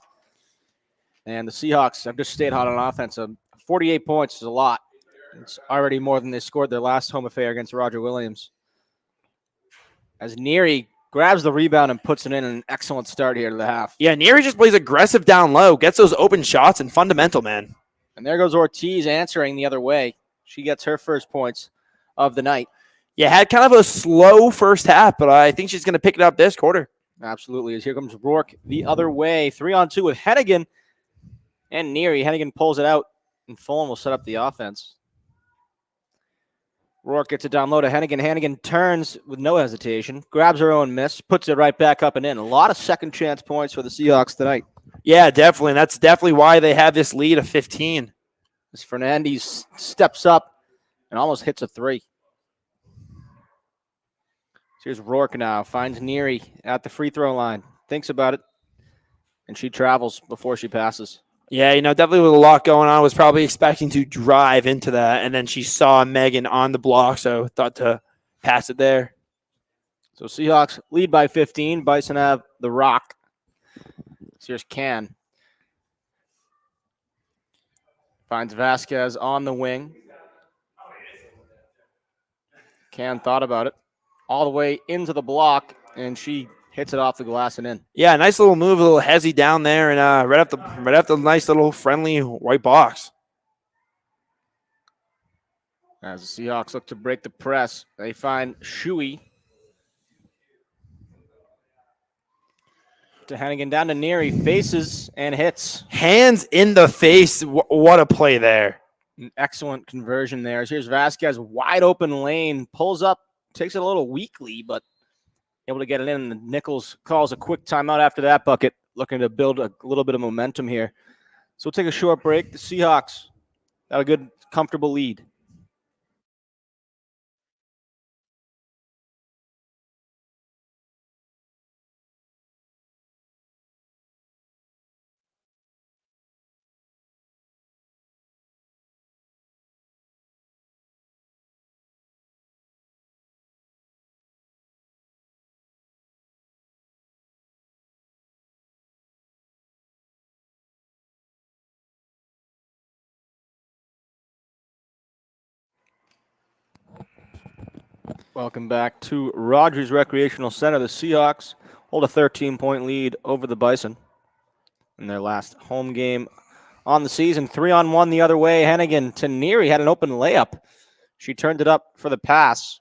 And the Seahawks have just stayed hot on offense. 48 points is a lot. It's already more than they scored their last home affair against Roger Williams. As Neary grabs the rebound and puts it in an excellent start here to the half. Yeah, Neary just plays aggressive down low, gets those open shots, and fundamental, man. And there goes Ortiz answering the other way. She gets her first points of the night. Yeah, had kind of a slow first half, but I think she's going to pick it up this quarter. Absolutely. As here comes Rourke the other way. 3-on-2 with Hennigan and Neary. Hennigan pulls it out, and Fulham will set up the offense. Rourke gets it down low to Hennigan. Hennigan turns with no hesitation, grabs her own miss, puts it right back up and in. A lot of second chance points for the Seahawks tonight. Yeah, definitely. And that's definitely why they have this lead of 15. As Fernandez steps up and almost hits a three. Here's Rourke now. Finds Neary at the free throw line. Thinks about it. And she travels before she passes. Yeah, definitely with a lot going on. Was probably expecting to drive into that. And then she saw Megan on the block, so thought to pass it there. So Seahawks lead by 15. Bison have the rock. Here's Can. Finds Vasquez on the wing. Can thought about it. All the way into the block, and she hits it off the glass and in. Yeah, nice little move, a little hezzy down there, and right up the nice little friendly white box. As the Seahawks look to break the press, they find Shuey. To Hennigan, down to Neary, faces and hits. Hands in the face. What a play there. An excellent conversion there. Here's Vasquez, wide open lane, pulls up, takes it a little weakly, but able to get it in. And Nichols calls a quick timeout after that bucket, looking to build a little bit of momentum here. So we'll take a short break. The Seahawks got a good, comfortable lead. Welcome back to Rogers Recreational Center. The Seahawks hold a 13-point lead over the Bison in their last home game on the season. 3-on-1 the other way. Hennigan to Neary had an open layup. She turned it up for the pass.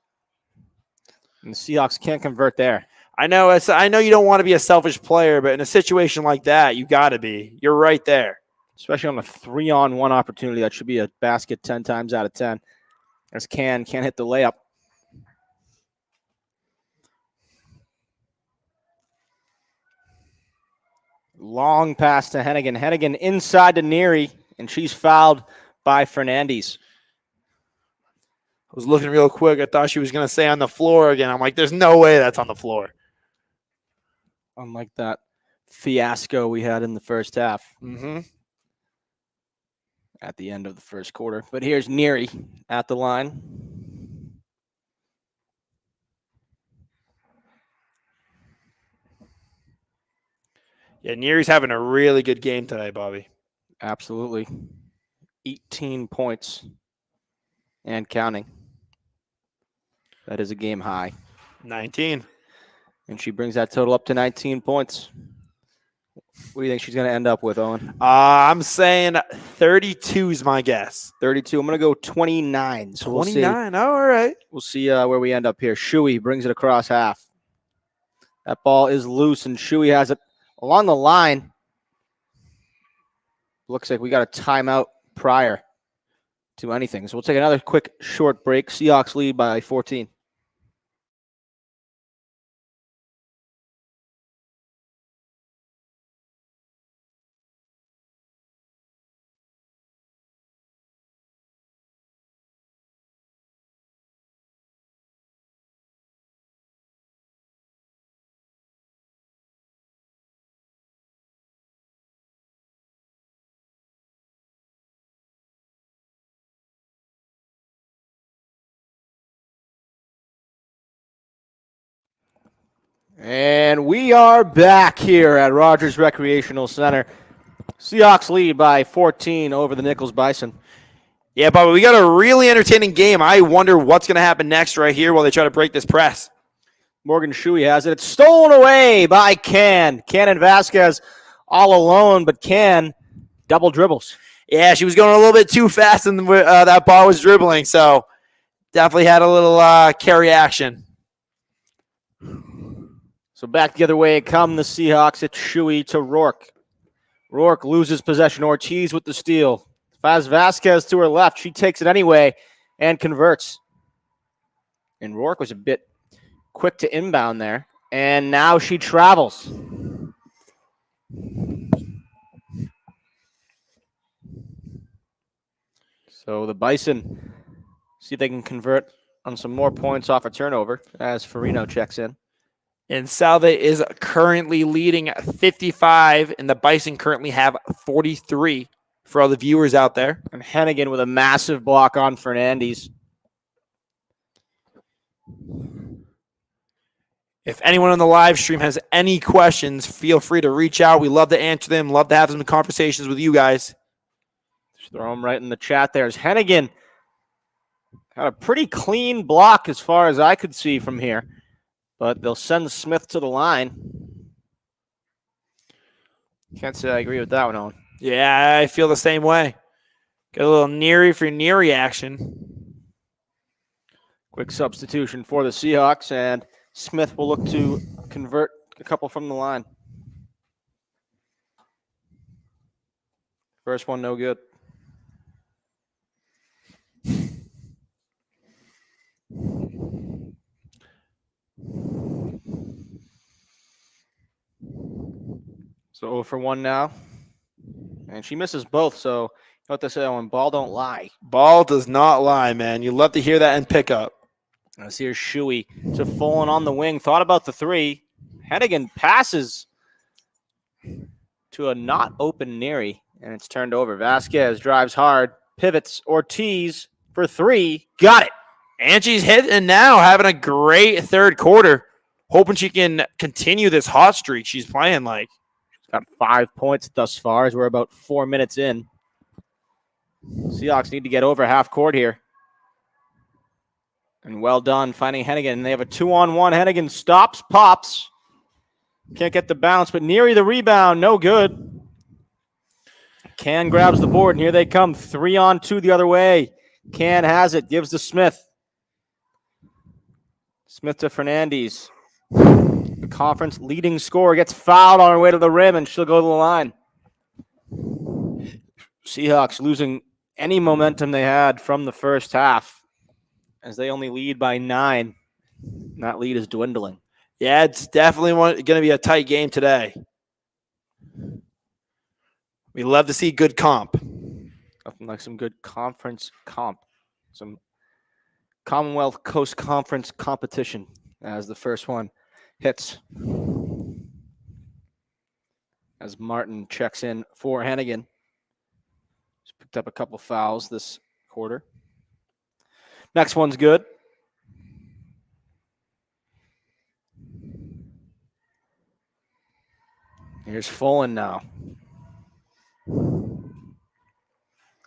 And the Seahawks can't convert there. I know you don't want to be a selfish player, but in a situation like that, you got to be. You're right there. Especially on a 3-on-1 opportunity. That should be a basket 10 times out of 10. As can't hit the layup. Long pass to Hennigan. Hennigan inside to Neary, and she's fouled by Fernandez. I was looking real quick. I thought she was going to say on the floor again. I'm like, there's no way that's on the floor. Unlike that fiasco we had in the first half. At the end of the first quarter. But here's Neary at the line. Yeah, Neary's having a really good game today, Bobby. Absolutely. 18 points and counting. That is a game high. 19. And she brings that total up to 19 points. What do you think she's going to end up with, Owen? I'm saying 32 is my guess. 32. I'm going to go 29. So 29. Oh, all right. We'll see where we end up here. Shuey brings it across half. That ball is loose, and Shuey has it along the line. Looks like we got a timeout prior to anything. So we'll take another quick short break. Seahawks lead by 14. And we are back here at Rogers Recreational Center. Seahawks lead by 14 over the Nichols Bison. Yeah, but we got a really entertaining game. I wonder what's going to happen next right here while they try to break this press. Morgan Shuey has it. It's stolen away by Can. Cannon Vasquez all alone, but Can double dribbles. Yeah, she was going a little bit too fast, and that ball was dribbling, so definitely had a little carry action. So back the other way come the Seahawks. It's Shuey to Rourke. Rourke loses possession. Ortiz with the steal. Faz Vasquez to her left. She takes it anyway and converts. And Rourke was a bit quick to inbound there. And now she travels. So the Bison see if they can convert on some more points off a turnover as Farino checks in. And Salve is currently leading 55, and the Bison currently have 43 for all the viewers out there. And Hennigan with a massive block on Fernandez. If anyone on the live stream has any questions, feel free to reach out. We love to answer them. Love to have some conversations with you guys. Just throw them right in the chat there. As Hennigan got a pretty clean block as far as I could see from here. But they'll send Smith to the line. Can't say I agree with that one, Owen. Yeah, I feel the same way. Got a little Neary for Neary action. Quick substitution for the Seahawks, and Smith will look to convert a couple from the line. First one, no good. So 0 for 1 now. And she misses both, so you know what they say, Owen, ball don't lie. Ball does not lie, man. You love to hear that in pickup. Let's hear Shuey to Fullen on the wing. Thought about the three. Hennigan passes to a not open Neary, and it's turned over. Vasquez drives hard, pivots. Ortiz for three. Got it. And she's hitting now, having a great third quarter. Hoping she can continue this hot streak she's playing like. She's got 5 points thus far as we're about 4 minutes in. Seahawks need to get over half court here. And well done finding Hennigan. They have a 2-on-1. Hennigan stops, pops. Can't get the bounce, but Neary the rebound. No good. Can grabs the board, and here they come. 3-on-2 the other way. Can has it. Gives to Smith. Smith to Fernandez. The conference leading scorer gets fouled on her way to the rim, and she'll go to the line. Seahawks losing any momentum they had from the first half, as they only lead by 9. And that lead is dwindling. Yeah, it's definitely going to be a tight game today. We love to see good comp. Nothing like some good conference comp. Some Commonwealth Coast Conference competition as the first one hits. As Martin checks in for Hennigan. He's picked up a couple fouls this quarter. Next one's good. Here's Fullen now.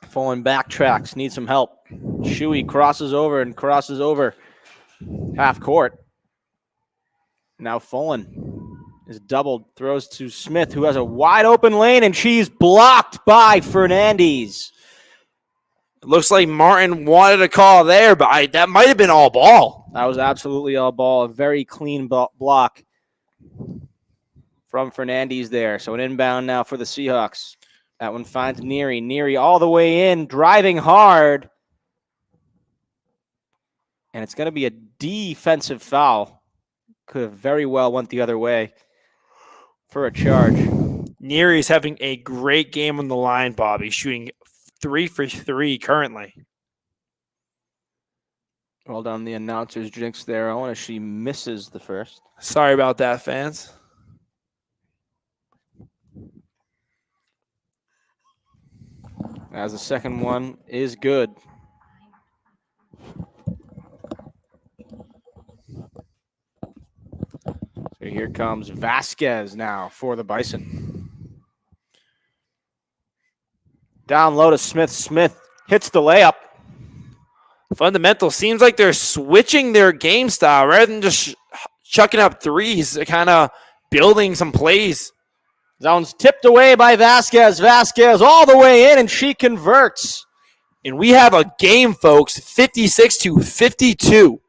Fullen backtracks, needs some help. Shuey crosses over half court. Now Fullen is doubled, throws to Smith, who has a wide open lane, and she's blocked by Fernandez. It looks like Martin wanted a call there, but that might have been all ball. That was absolutely all ball. A very clean block from Fernandez there. So an inbound now for the Seahawks. That one finds Neary. Neary all the way in, driving hard. And it's going to be a defensive foul. Could have very well went the other way for a charge. Neary's having a great game on the line, Bobby, shooting 3 for 3 currently. Well done, the announcer's jinx there. Owen, as she misses the first. Sorry about that, fans. As the second one is good. So here comes Vasquez now for the Bison. Down low to Smith. Smith hits the layup. Fundamental seems like they're switching their game style rather than just chucking up threes. They're kind of building some plays. Zone's tipped away by Vasquez. Vasquez all the way in, and she converts. And we have a game, folks, 56-52.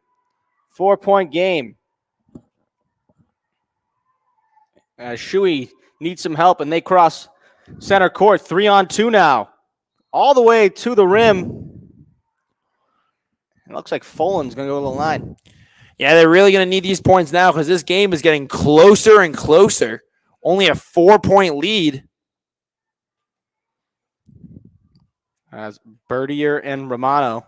4-point game. Shuey needs some help, and they cross center court. 3-on-2 now. All the way to the rim. It looks like Folan's going to go to the line. Yeah, they're really going to need these points now because this game is getting closer and closer. Only a 4-point lead. As Bertier and Romano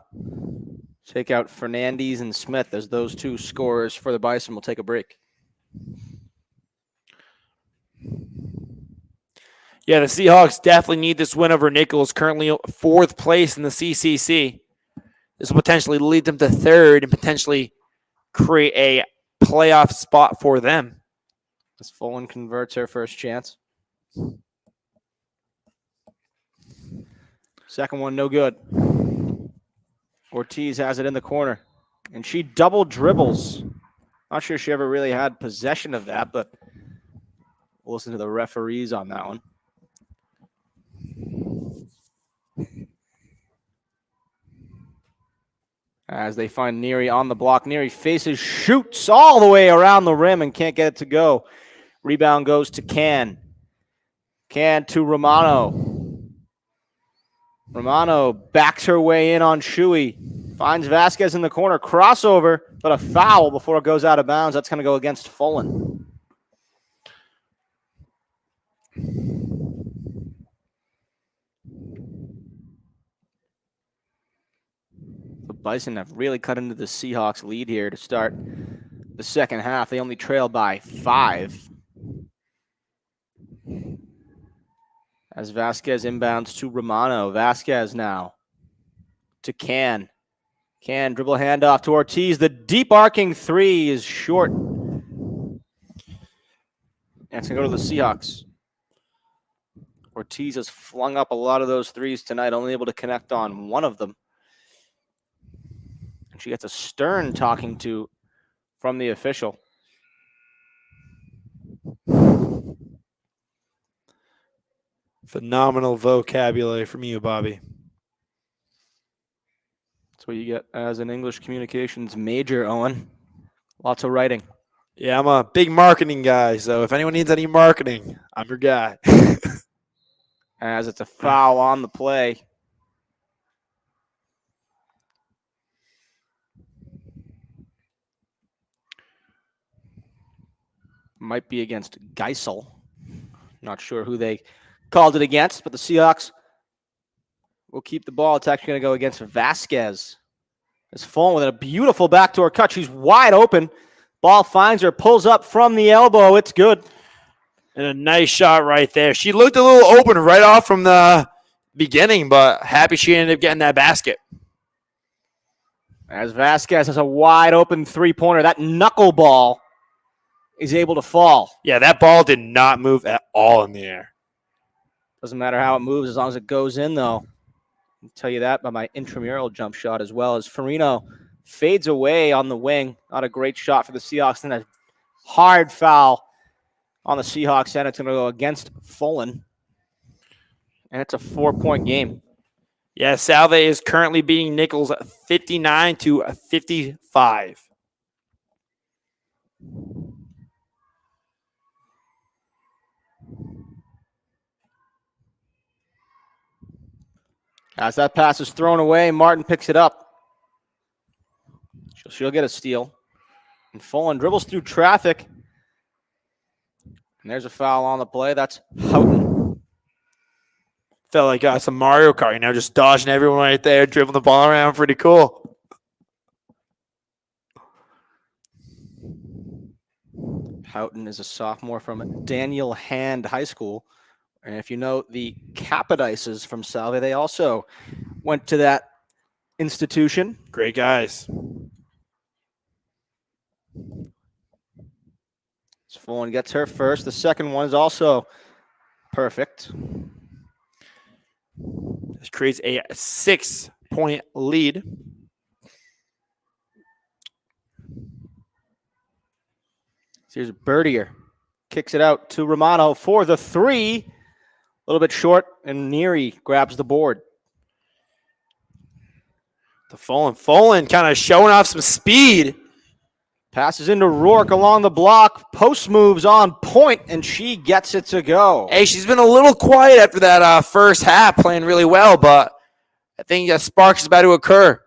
take out Fernandez and Smith as those two scorers for the Bison. Will take a break. Yeah, the Seahawks definitely need this win over Nichols, currently 4th place in the CCC. This will potentially lead them to 3rd and potentially create a playoff spot for them. As Folan converts her first chance. Second one, no good. Ortiz has it in the corner, and she double dribbles. Not sure she ever really had possession of that, but we'll listen to the referees on that one. As they find Neary on the block. Neary faces, shoots all the way around the rim and can't get it to go. Rebound goes to Can. Can to Romano. Romano backs her way in on Shuey. Finds Vasquez in the corner. Crossover, but a foul before it goes out of bounds. That's going to go against Folan. The Bison have really cut into the Seahawks lead here to start the second half. They only trail by 5. As Vasquez inbounds to Romano. Vasquez now to Can. Can dribble handoff to Ortiz. The deep arcing 3 is short. And it's going to go to the Seahawks. Ortiz has flung up a lot of those 3s tonight, only able to connect on one of them. And she gets a stern talking to from the official. Phenomenal vocabulary from you, Bobby. That's what you get as an English communications major, Owen. Lots of writing. Yeah, I'm a big marketing guy, so if anyone needs any marketing, I'm your guy. As it's a foul on the play. Might be against Geisel. Not sure who they called it against, but the Seahawks will keep the ball. It's actually going to go against Vasquez. It's Folan with a beautiful backdoor cut. She's wide open. Ball finds her, pulls up from the elbow. It's good. And a nice shot right there. She looked a little open right off from the beginning, but happy she ended up getting that basket. As Vasquez has a wide open three-pointer, that knuckleball is able to fall. Yeah, that ball did not move at all in the air. Doesn't matter how it moves as long as it goes in, though. I'll tell you that by my intramural jump shot as well. As Farino fades away on the wing. Not a great shot for the Seahawks. And a hard foul on the Seahawks end. It's going to go against Folan. And it's a 4-point game. Yeah, Salve is currently beating Nichols 59-55. As that pass is thrown away, Martin picks it up. She'll get a steal. And Folan dribbles through traffic. And there's a foul on the play. That's Houghton. Felt like some Mario Kart, just dodging everyone right there, dribbling the ball around. Pretty cool. Houghton is a sophomore from Daniel Hand High School. And if you know the Capodices from Salve, they also went to that institution. Great guys. Fullen gets her first. The second one is also perfect. This creates a 6-point lead. Here's Bertier. Kicks it out to Romano for the three. A little bit short, and Neary grabs the board. The Fullen kind of showing off some speed. Passes into Rourke along the block. Post moves on point, and she gets it to go. Hey, she's been a little quiet after that first half, playing really well, but I think a spark is about to occur.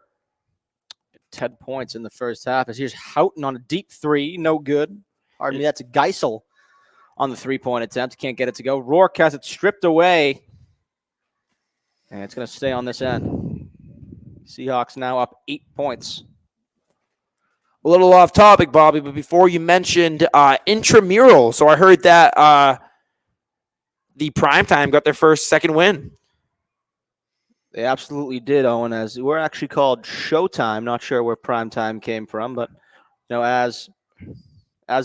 10 points in the first half. As here's Houghton on a deep three. No good. Pardon me, that's Geisel on the three-point attempt. Can't get it to go. Rourke has it stripped away. And it's going to stay on this end. Seahawks now up 8 points. A little off topic, Bobby, but before you mentioned intramural, so I heard that the Primetime got their second win. They absolutely did, Owen, as we're actually called Showtime. Not sure where Primetime came from, but as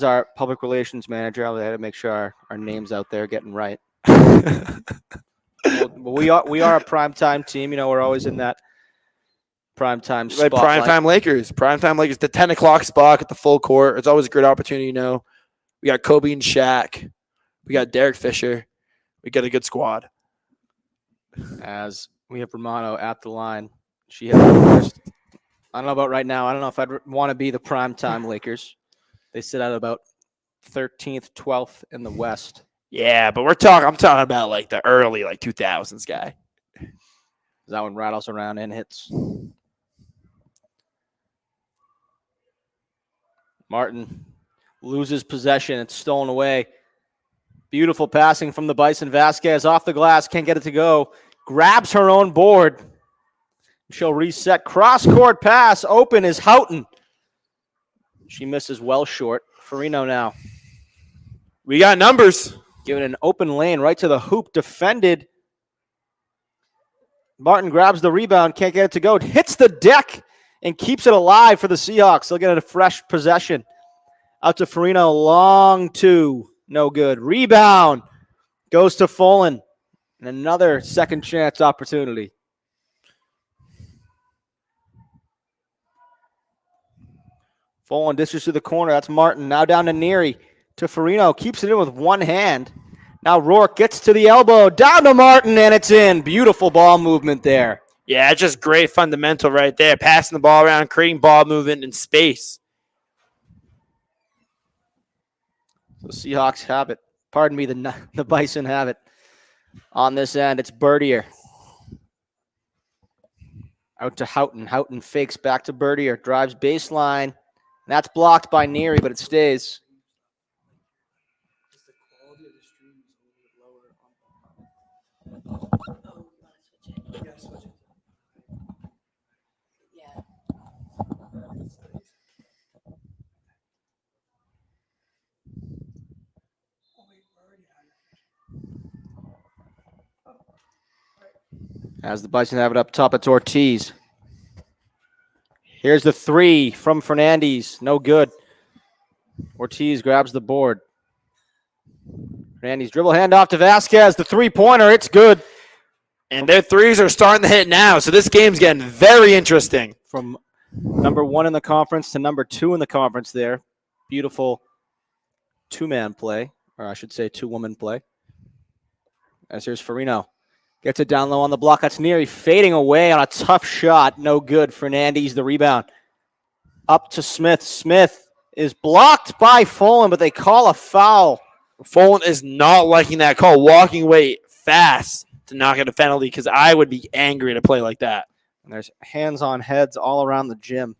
our public relations manager, I had to make sure our names out there getting right. Well, we are a primetime team. We're always in that primetime spot. Like primetime Lakers. Primetime Lakers, the 10 o'clock spot at the full court. It's always a great opportunity, We got Kobe and Shaq. We got Derek Fisher. We got a good squad. As we have Romano at the line. She has the first. I don't know about right now. I don't know if I'd want to be the primetime Lakers. They sit at about 13th, 12th in the West. Yeah, but I'm talking about like the early 2000s guy. That one rattles around and hits. Martin loses possession. It's stolen away. Beautiful passing from the Bison. Vasquez off the glass. Can't get it to go. Grabs her own board. She'll reset. Cross-court pass. Open is Houghton. She misses well short. Farino now. We got numbers. Given an open lane right to the hoop. Defended. Martin grabs the rebound. Can't get it to go. Hits the deck and keeps it alive for the Seahawks. They'll get a fresh possession. Out to Farino. Long two. No good. Rebound. Goes to Fullen. And another second chance opportunity. Fullen dishes to the corner. That's Martin. Now down to Neary. To Farino. Keeps it in with one hand. Now Rourke gets to the elbow. Down to Martin, and it's in. Beautiful ball movement there. Yeah, it's just great fundamental right there. Passing the ball around, creating ball movement in space. So the Seahawks have it. Pardon me, the Bison have it. On this end, it's Bertier. Out to Houghton. Houghton fakes back to Bertier. Drives baseline. That's blocked by Neary, but it stays. As the Bison have it up top, it's Ortiz. Here's the three from Fernandez. No good. Ortiz grabs the board. Fernandez dribble handoff to Vasquez. The three-pointer, it's good. And their threes are starting to hit now, so this game's getting very interesting. From number 1 in the conference to number 2 in the conference there. Beautiful two-man play, or I should say two-woman play. As here's Farino. Gets it down low on the block. That's Neary fading away on a tough shot. No good. Fernandez, the rebound. Up to Smith. Smith is blocked by Fullen, but they call a foul. Fullen is not liking that call. Walking away fast to not get a penalty because I would be angry to play like that. And there's hands on heads all around the gym.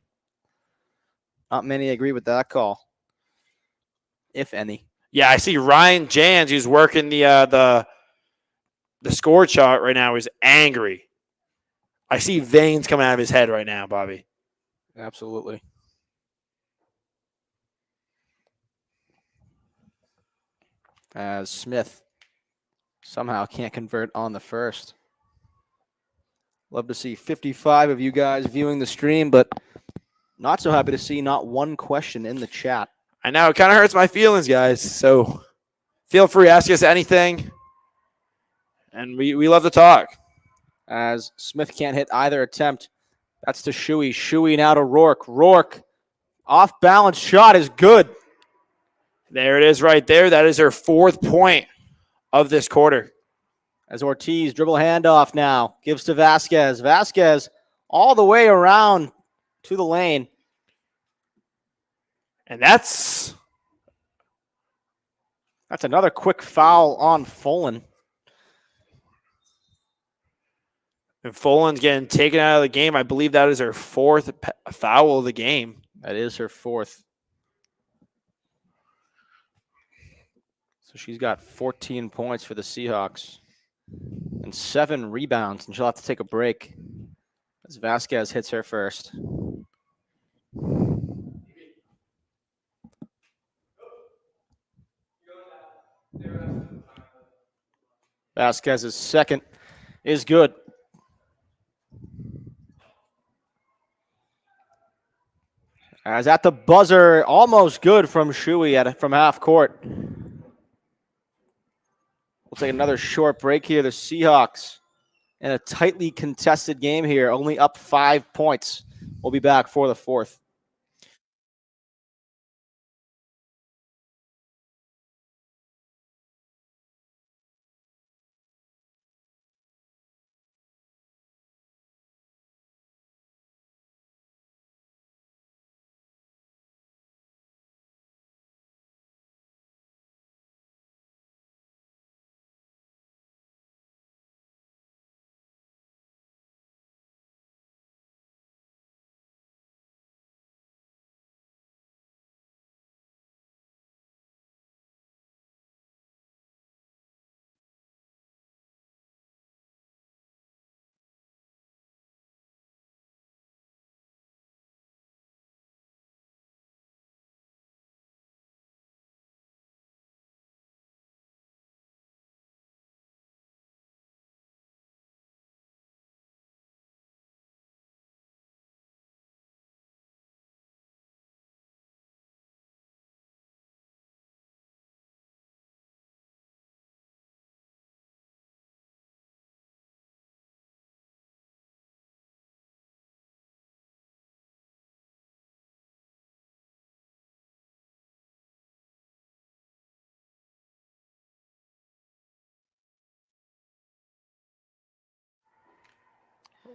Not many agree with that call, if any. Yeah, I see Ryan Jans, who's working the score chart right now, is angry. I see veins coming out of his head right now, Bobby. Absolutely. As Smith somehow can't convert on the first. Love to see 55 of you guys viewing the stream, but not so happy to see not one question in the chat. I know it kind of hurts my feelings, guys. So feel free to ask us anything, and we love to talk. As Smith can't hit either attempt. That's to Shuey. Shuey now to Rourke. Rourke, off balance shot is good. There it is right there. That is her 4th point of this quarter. As Ortiz dribble handoff now. Gives to Vasquez. Vasquez all the way around to the lane. And that's another quick foul on Folan. And Folan's getting taken out of the game. I believe that is her 4th foul of the game. That is her 4th. So she's got 14 points for the Seahawks and 7 rebounds, and she'll have to take a break as Vasquez hits her first. Vasquez's second is good. As at the buzzer, almost good from Shuey from half court. We'll take another short break here. The Seahawks in a tightly contested game here, only up 5 points. We'll be back for the 4th.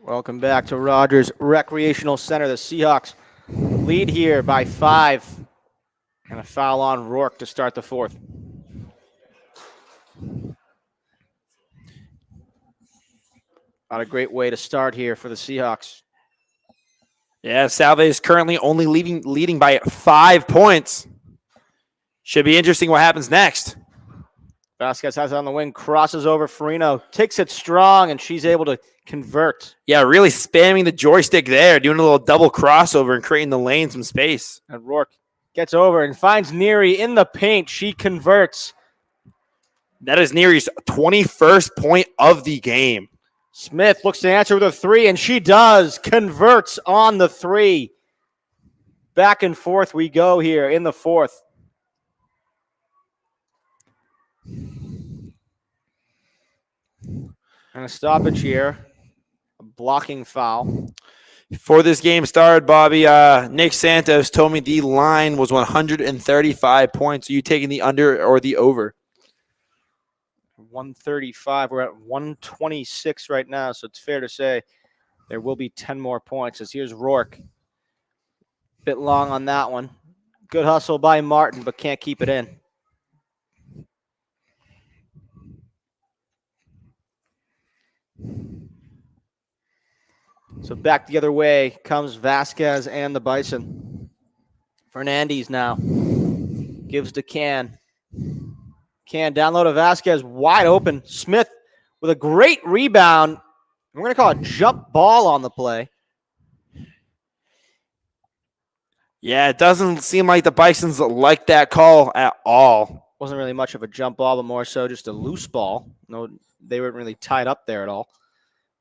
Welcome back to Rogers Recreational Center. The Seahawks lead here by 5. And a foul on Rourke to start the 4th. Not a great way to start here for the Seahawks. Yeah, Salve is currently only leading by 5 points. Should be interesting what happens next. Vasquez has it on the wing, crosses over Farino, takes it strong, and she's able to convert. Yeah, really spamming the joystick there, doing a little double crossover and creating the lane some space. And Rourke gets over and finds Neary in the paint. She converts. That is Neary's 21st point of the game. Smith looks to answer with a 3, and she does. Converts on the 3. Back and forth we go here in the 4th. And a stoppage here. A blocking foul. Before this game started, Bobby, Nick Santos told me the line was 135 points. Are you taking the under or the over? 135. We're at 126 right now, so it's fair to say there will be 10 more points. As here's Rourke. Bit long on that one. Good hustle by Martin, but can't keep it in. So back the other way comes Vasquez and the Bison. Fernandez now gives to Can. Can down low to Vasquez, wide open. Smith with a great rebound. We're going to call it jump ball on the play. Yeah, it doesn't seem like the Bisons like that call at all. Wasn't really much of a jump ball, but more so just a loose ball. No, they weren't really tied up there at all.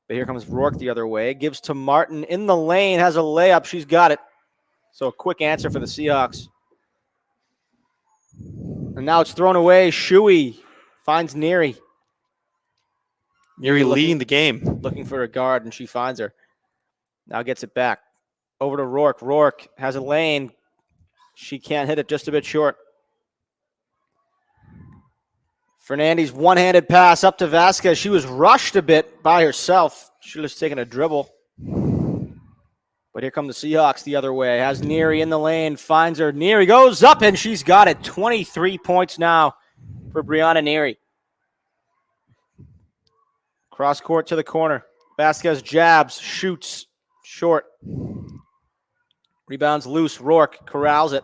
But here comes Rourke the other way. Gives to Martin in the lane. Has a layup. She's got it. So a quick answer for the Seahawks. And now it's thrown away. Shuey finds Neary. Neary leading the game. Looking for a guard, and she finds her. Now gets it back. Over to Rourke. Rourke has a lane. She can't hit it, just a bit short. Fernandes' one-handed pass up to Vasquez. She was rushed a bit by herself. Should have taken a dribble. But here come the Seahawks the other way. Has Neary in the lane, finds her. Neary goes up, and she's got it. 23 points now for Brianna Neary. Cross court to the corner. Vasquez jabs, shoots, short. Rebounds loose. Rourke corrals it.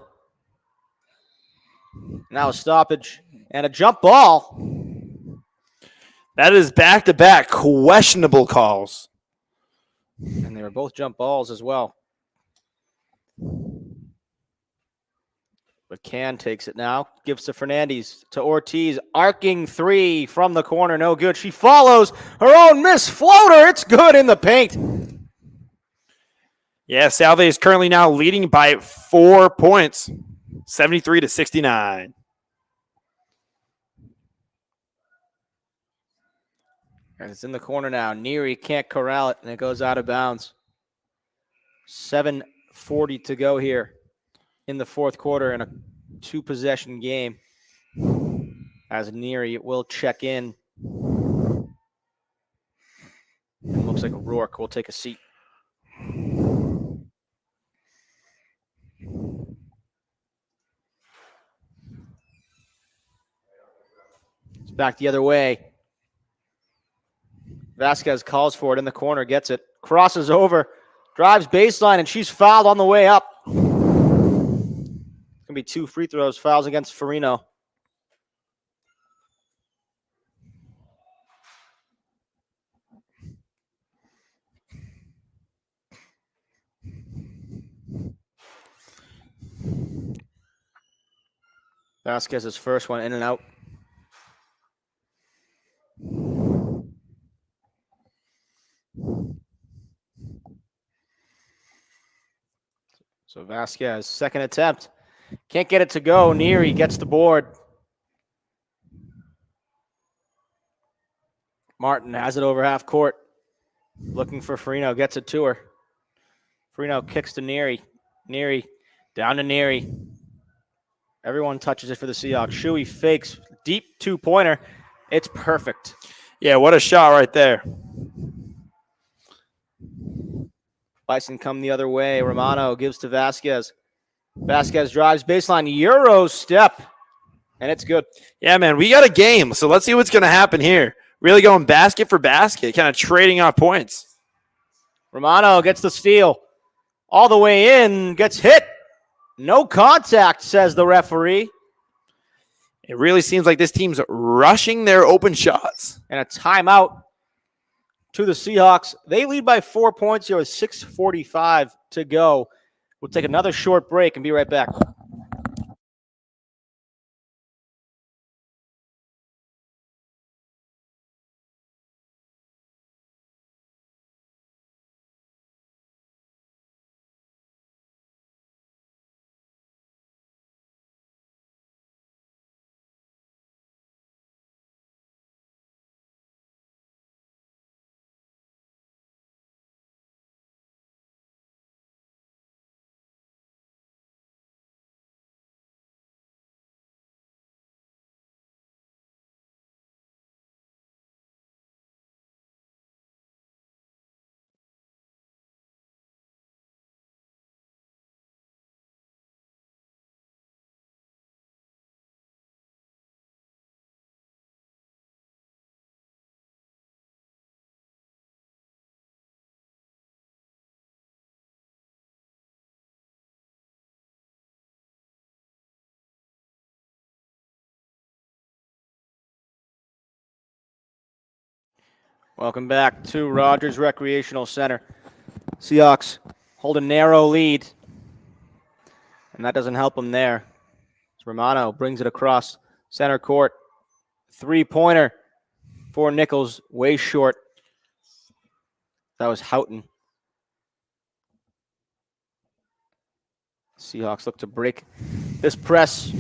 Now a stoppage and a jump ball. That is back-to-back questionable calls. And they were both jump balls as well. But Can takes it now. Gives to Fernandes, to Ortiz. Arcing three from the corner. No good. She follows her own miss floater. It's good in the paint. Yeah, Salve is currently now leading by 4 points, 73-69. And it's in the corner now. Neary can't corral it, and it goes out of bounds. 7:40 to go here in the fourth quarter in a two-possession game. As Neary will check in. It looks like Rourke will take a seat. It's back the other way. Vasquez calls for it in the corner, gets it, crosses over, drives baseline, and she's fouled on the way up. It's going to be 2 free throws, fouls against Farino. Vasquez's first one in and out. So Vasquez, second attempt. Can't get it to go. Neary gets the board. Martin has it over half court. Looking for Farino. Gets it to her. Farino kicks to Neary. Neary down to Neary. Everyone touches it for the Seahawks. Shuey fakes. Deep two-pointer. It's perfect. Yeah, what a shot right there. Bison come the other way. Romano gives to Vasquez. Vasquez drives baseline. Euro step. And it's good. Yeah, man, we got a game, so let's see what's going to happen here. Really going basket for basket, kind of trading off points. Romano gets the steal. All the way in. Gets hit. No contact, says the referee. It really seems like this team's rushing their open shots. And a timeout to the Seahawks. They lead by 4 points here with 6:45 to go. We'll take another short break and be right back. Welcome back to Rogers Recreational Center. Seahawks hold a narrow lead, and that doesn't help them there. Romano brings it across center court. Three-pointer for Nichols, way short. That was Houghton. Seahawks look to break this press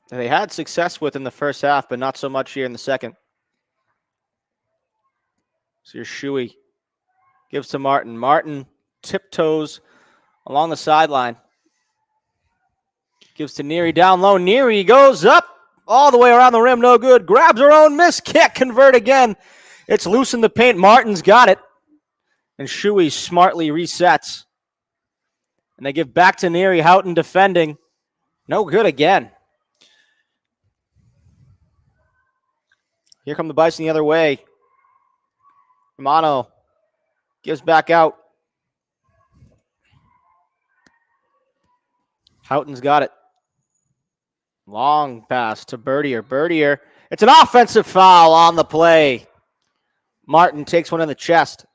that they had success with in the first half, but not so much here in the second. So here's Shuey. Gives to Martin. Martin tiptoes along the sideline. Gives to Neary down low. Neary goes up all the way around the rim. No good. Grabs her own miss. Can't convert again. It's loose in the paint. Martin's got it. And Shuey smartly resets. And they give back to Neary. Houghton defending. No good again. Here come the Bison the other way. Romano gives back out. Houghton's got it. Long pass to Bertier. Bertier. It's an offensive foul on the play. Martin takes one in the chest.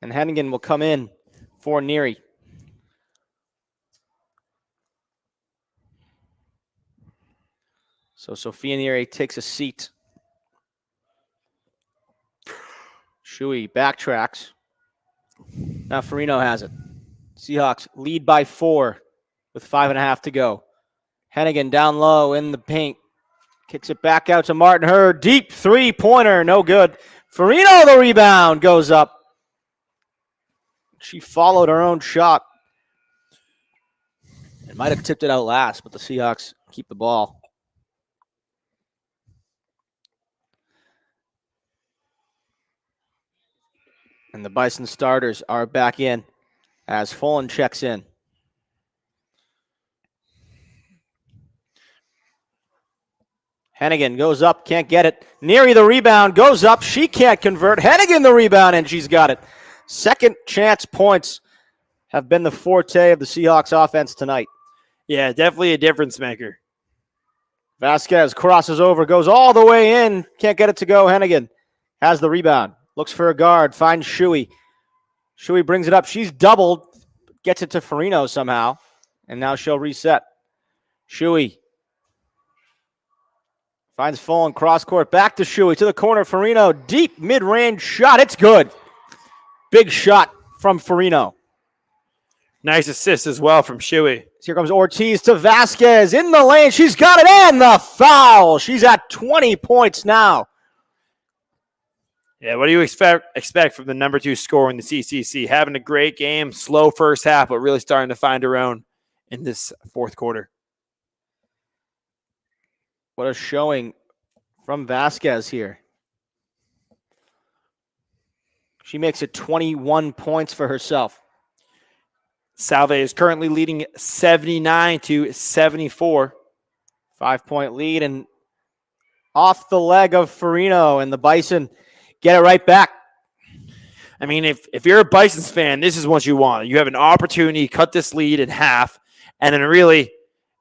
And Hennigan will come in for Neary. So Sophia Neary takes a seat. Shuey backtracks. Now Farino has it. Seahawks lead by 4 with 5.5 to go. Hennigan down low in the paint. Kicks it back out to Martin. Her deep three-pointer, no good. Farino, the rebound, goes up. She followed her own shot. It might have tipped it out last, but the Seahawks keep the ball. And the Bison starters are back in as Fullen checks in. Hennigan goes up, can't get it. Neary the rebound, goes up, she can't convert. Hennigan the rebound, and she's got it. Second chance points have been the forte of the Seahawks offense tonight. Yeah, definitely a difference maker. Vasquez crosses over, goes all the way in, can't get it to go. Hennigan has the rebound. Looks for a guard, finds Shuey. Shuey brings it up. She's doubled, gets it to Farino somehow, and now she'll reset. Shuey finds Fullen, cross court, back to Shuey, to the corner. Farino, deep mid-range shot. It's good. Big shot from Farino. Nice assist as well from Shuey. Here comes Ortiz to Vasquez in the lane. She's got it, and the foul. She's at 20 points now. Yeah, what do you expect from the number 2 scorer in the CCC? Having a great game, slow first half, but really starting to find her own in this fourth quarter. What a showing from Vasquez here. She makes it 21 points for herself. Salve is currently leading 79-74. 5-point lead, and off the leg of Farino, and the Bison get it right back. I mean, if you're a Bisons fan, this is what you want. You have an opportunity to cut this lead in half and then really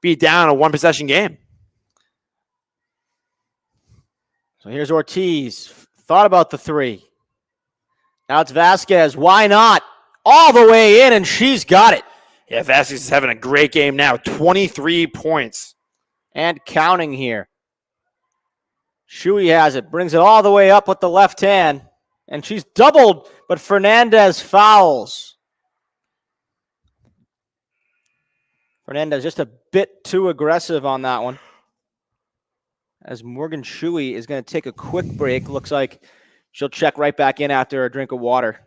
be down a one-possession game. So here's Ortiz. Thought about the three. Now it's Vasquez. Why not? All the way in, and she's got it. Yeah, Vasquez is having a great game now. 23 points. And counting here. Shuey has it. Brings it all the way up with the left hand. And she's doubled, but Fernandez fouls. Fernandez just a bit too aggressive on that one. As Morgan Shuey is going to take a quick break. Looks like she'll check right back in after a drink of water.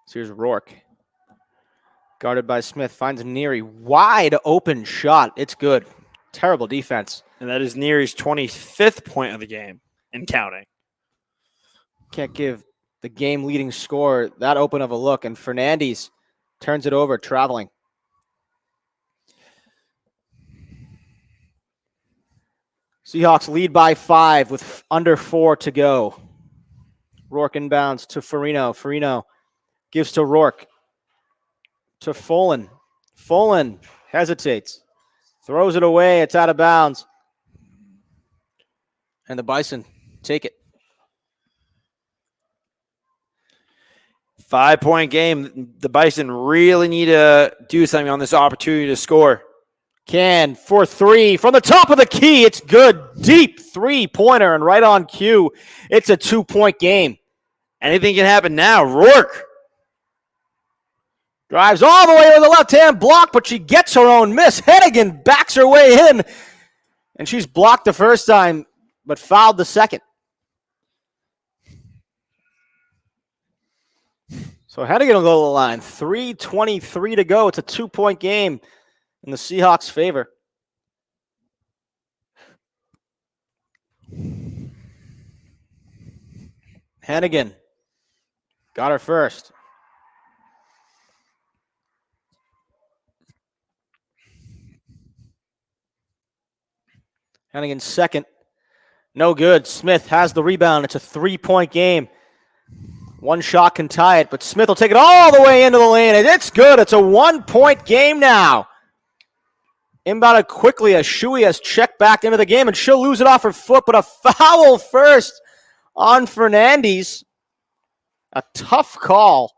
So here's Rourke. Guarded by Smith. Finds Neary. Wide open shot. It's good. Terrible defense. And that is Neary's 25th point of the game and counting. Can't give the game-leading scorer that open of a look. And Fernandez turns it over, traveling. Seahawks lead by 5 with under 4 to go. Rourke inbounds to Farino. Farino gives to Rourke. To Fullen. Fullen hesitates. Throws it away. It's out of bounds. And the Bison take it. 5-point game. The Bison really need to do something on this opportunity to score. Can for 3 from the top of the key. It's good. Deep three-pointer and right on cue. It's a 2-point game. Anything can happen now. Rourke. Drives all the way to the left-hand block, but she gets her own miss. Hennigan backs her way in, and she's blocked the first time, but fouled the second. So Hennigan will go to the line. 3:23 to go. It's a 2-point game in the Seahawks' favor. Hennigan got her first. Hennigan second. No good. Smith has the rebound. It's a 3-point game. One shot can tie it, but Smith will take it all the way into the lane, and it's good. It's a 1-point game now. Inbounded quickly as Shuey has checked back into the game, and she'll lose it off her foot, but a foul first on Fernandez. A tough call.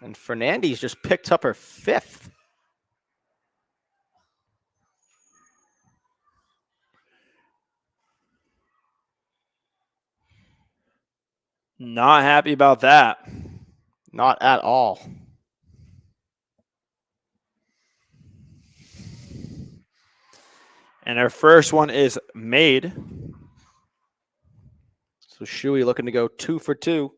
And Fernandez just picked up her 5th. Not happy about that. Not at all. And our first one is made. So Shuey looking to go 2 for 2.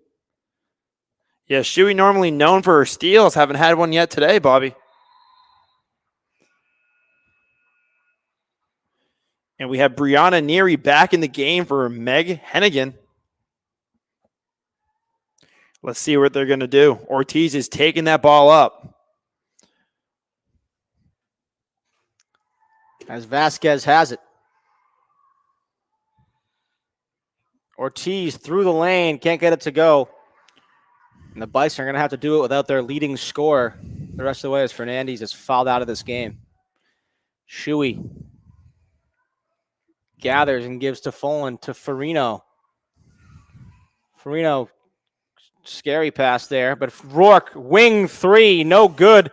Yeah, Shuey normally known for her steals. Haven't had one yet today, Bobby. And we have Brianna Neary back in the game for Meg Hennigan. Let's see what they're going to do. Ortiz is taking that ball up. As Vasquez has it. Ortiz through the lane, can't get it to go. And the Bison are going to have to do it without their leading scorer the rest of the way as Fernandez is fouled out of this game. Shuey gathers and gives to Folan to Farino. Farino, scary pass there, but Rourke, wing 3, no good.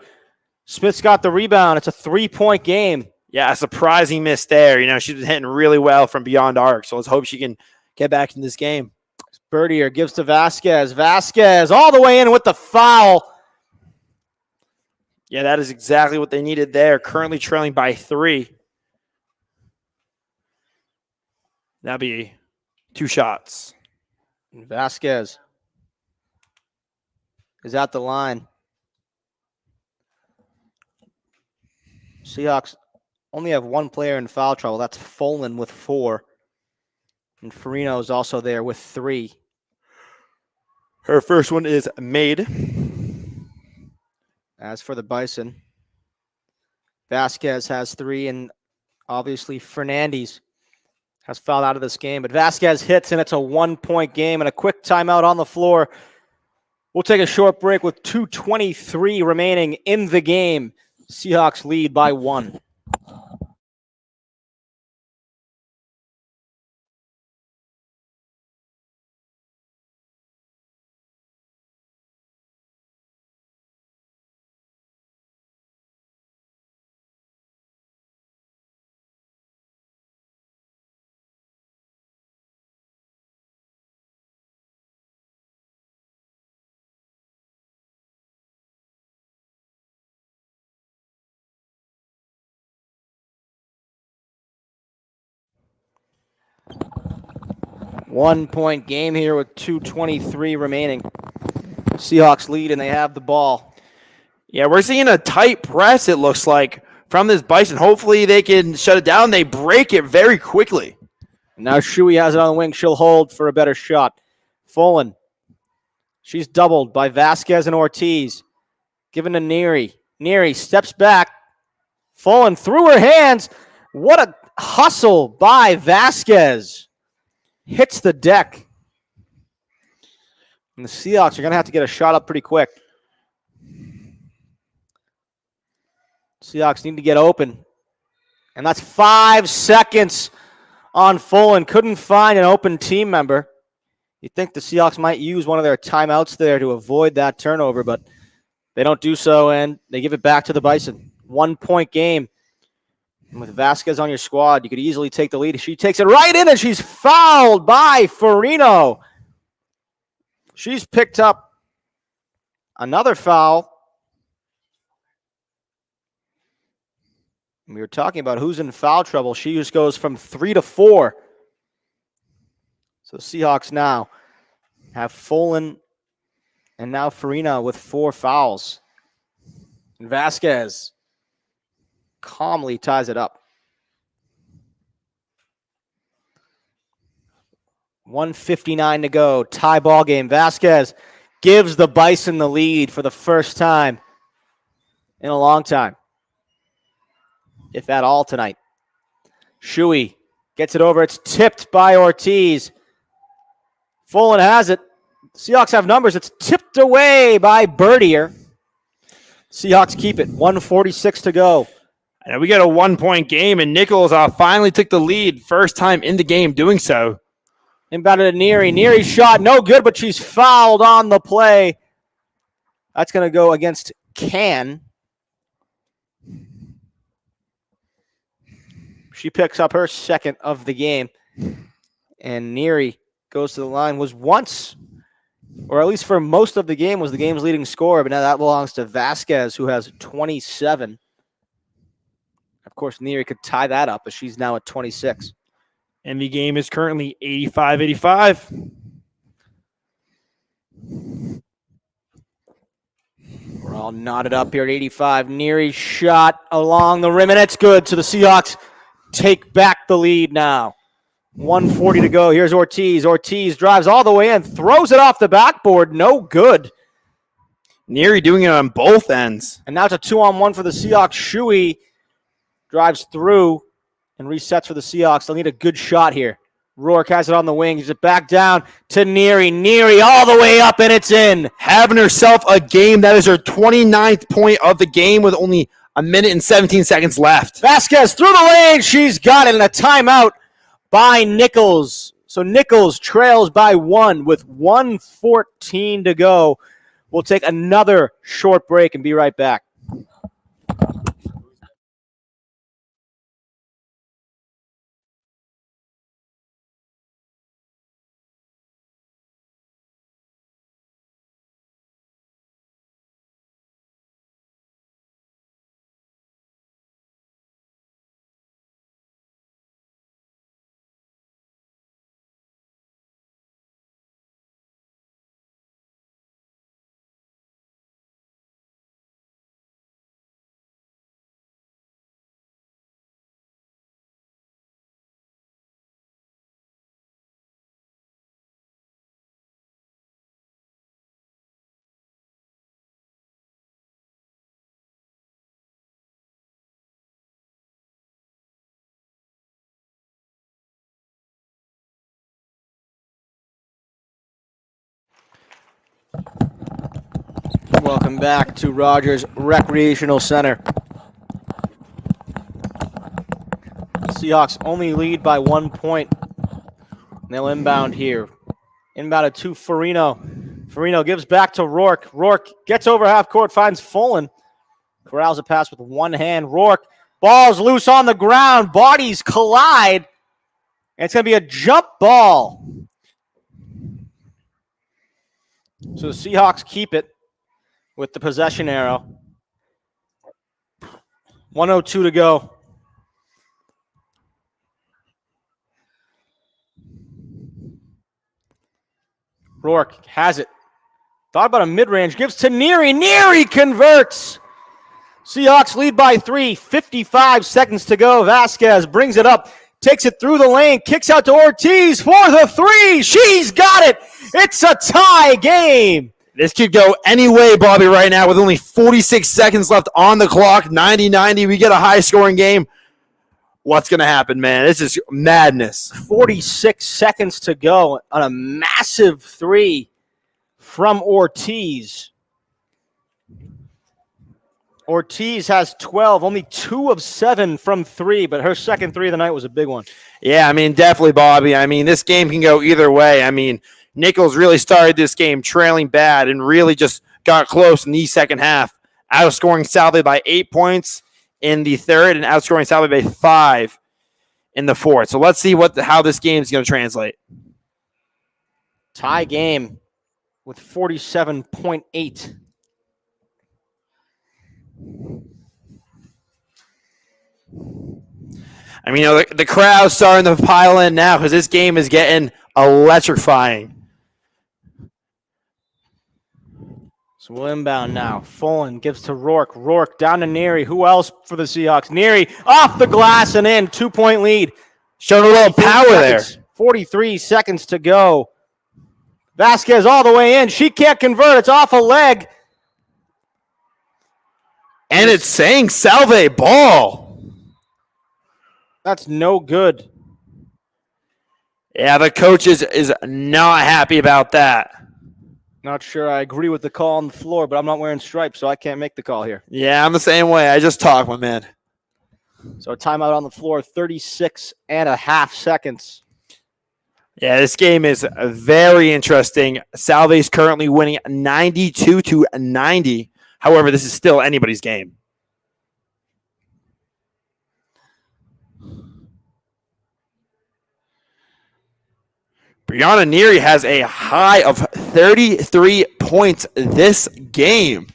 Smith's got the rebound. It's a 3-point game. Yeah, a surprising miss there. You know, she's been hitting really well from beyond arc, so let's hope she can get back in this game. Bertier gives to Vasquez. Vasquez all the way in with the foul. Yeah, that is exactly what they needed there. Currently trailing by 3. That'll be 2 shots. Vasquez is at the line. Seahawks only have 1 player in foul trouble. That's Folan with 4. And Farino is also there with 3. Her first one is made. As for the Bison, Vasquez has 3, and obviously Fernandez has fouled out of this game. But Vasquez hits, and it's a 1-point game, and a quick timeout on the floor. We'll take a short break with 2:23 remaining in the game. Seahawks lead by 1. One-point game here with 2:23 remaining. Seahawks lead, and they have the ball. Yeah, we're seeing a tight press, it looks like, from this Bison. Hopefully they can shut it down. They break it very quickly. Now Shuey has it on the wing. She'll hold for a better shot. Folan. She's doubled by Vasquez and Ortiz. Given to Neary. Neary steps back. Folan through her hands. What a hustle by Vasquez. Hits the deck. And the Seahawks are going to have to get a shot up pretty quick. Seahawks need to get open. And that's 5 seconds on Folan. Couldn't find an open team member. You'd think the Seahawks might use one of their timeouts there to avoid that turnover, but they don't do so, and they give it back to the Bison. 1-point game. And with Vasquez on your squad, you could easily take the lead. She takes it right in, and she's fouled by Farino. She's picked up another foul. We were talking about who's in foul trouble. She just goes from 3 to 4. So the Seahawks now have Folan and now Farina with 4 fouls. And Vasquez calmly ties it up. 1:59 to go. Tie ball game. Vasquez gives the Bison the lead for the first time in a long time, if at all, tonight. Shuey gets it over. It's tipped by Ortiz. Folan has it. Seahawks have numbers. It's tipped away by Birdier. Seahawks keep it. 1:46 to go. And we got a 1-point game, and Nichols finally took the lead. First time in the game doing so. Inbounded to Neary. Neary's shot, no good, but she's fouled on the play. That's going to go against Can. She picks up her second of the game. And Neary goes to the line. Was once, or at least for most of the game, was the game's leading scorer. But now that belongs to Vasquez, who has 27. Of course, Neary could tie that up, but she's now at 26. And the game is currently 85-85. We're all knotted up here at 85. Neary shot along the rim, and it's good. So the Seahawks take back the lead now. 1:40 to go. Here's Ortiz. Ortiz drives all the way in, throws it off the backboard. No good. Neary doing it on both ends. And now it's a 2-on-1 for the Seahawks. Shuey drives through and resets for the Seahawks. They'll need a good shot here. Rourke has it on the wing. Gives it back down to Neary. Neary all the way up, and it's in. Having herself a game. That is her 29th point of the game with only a minute and 17 seconds left. Vasquez through the lane. She's got it, and a timeout by Nichols. So Nichols trails by 1 with 1:14 to go. We'll take another short break and be right back. Welcome back to Rogers Recreational Center. Seahawks only lead by 1 point. They'll inbound here. Inbounded to Farino. Farino gives back to Rourke. Rourke gets over half court, finds Folan. Corrals a pass with one hand. Rourke, ball's loose on the ground. Bodies collide. And it's going to be a jump ball. So the Seahawks keep it with the possession arrow. 1:02 to go. Rourke has it. Thought about a mid-range. Gives to Neary. Neary converts. Seahawks lead by 3. 55 seconds to go. Vasquez brings it up. Takes it through the lane. Kicks out to Ortiz for the 3. She's got it. It's a tie game. This could go any way, Bobby, right now with only 46 seconds left on the clock. 90-90. We get a high-scoring game. What's going to happen, man? This is madness. 46 seconds to go on a massive 3 from Ortiz. Ortiz has 12, only 2 of 7 from 3, but her second 3 of the night was a big one. Yeah, I mean, definitely, Bobby. I mean, this game can go either way. I mean, Nichols really started this game trailing bad and really just got close in the second half, outscoring Salve by 8 points in the third and outscoring Salve by 5 in the fourth. So let's see how this game is going to translate. Tie game with 47.8. I mean, the crowd's starting to pile in now because this game is getting electrifying. So we'll inbound now. Fullen gives to Rourke. Rourke down to Neary. Who else for the Seahawks? Neary off the glass and in. 2-point lead. Showing a little power there. 43 seconds to go. Vasquez all the way in. She can't convert. It's off a leg. And it's saying Salve ball. That's no good. Yeah, the coach is not happy about that. Not sure I agree with the call on the floor, but I'm not wearing stripes, so I can't make the call here. Yeah, I'm the same way. I just talk, my man. So a timeout on the floor, 36.5 seconds. Yeah, this game is very interesting. Salve is currently winning 92-90. However, this is still anybody's game. Brianna Neary has a high of 33 points this game.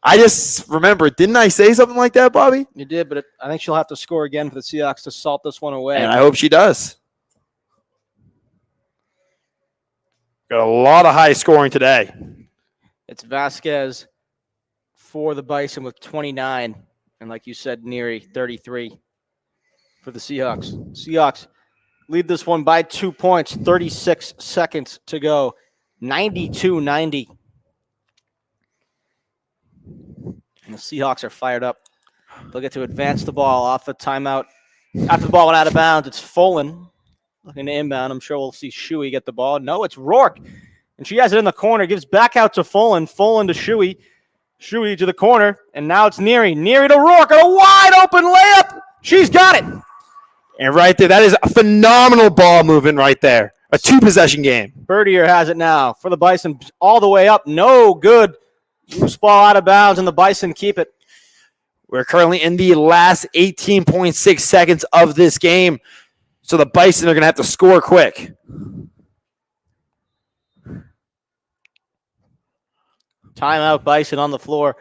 I just remember, didn't I say something like that, Bobby? You did, but I think she'll have to score again for the Seahawks to salt this one away. And I hope she does. Got a lot of high scoring today. It's Vasquez for the Bison with 29. And like you said, Neary, 33 for the Seahawks. Seahawks lead this one by 2 points, 36 seconds to go, 92-90. And the Seahawks are fired up. They'll get to advance the ball off the timeout. After the ball went out of bounds, it's Fullen looking to inbound. I'm sure we'll see Shuey get the ball. No, it's Rourke. And she has it in the corner, gives back out to Fullen. Fullen to Shuey. Shuey to the corner. And now it's Neary. Neary to Rourke. And a wide open layup. She's got it. And right there, that is a phenomenal ball movement right there. A two-possession game. Birdier has it now for the Bison all the way up. No good. Loose ball out of bounds, and the Bison keep it. We're currently in the last 18.6 seconds of this game, so the Bison are going to have to score quick. Timeout, Bison on the floor.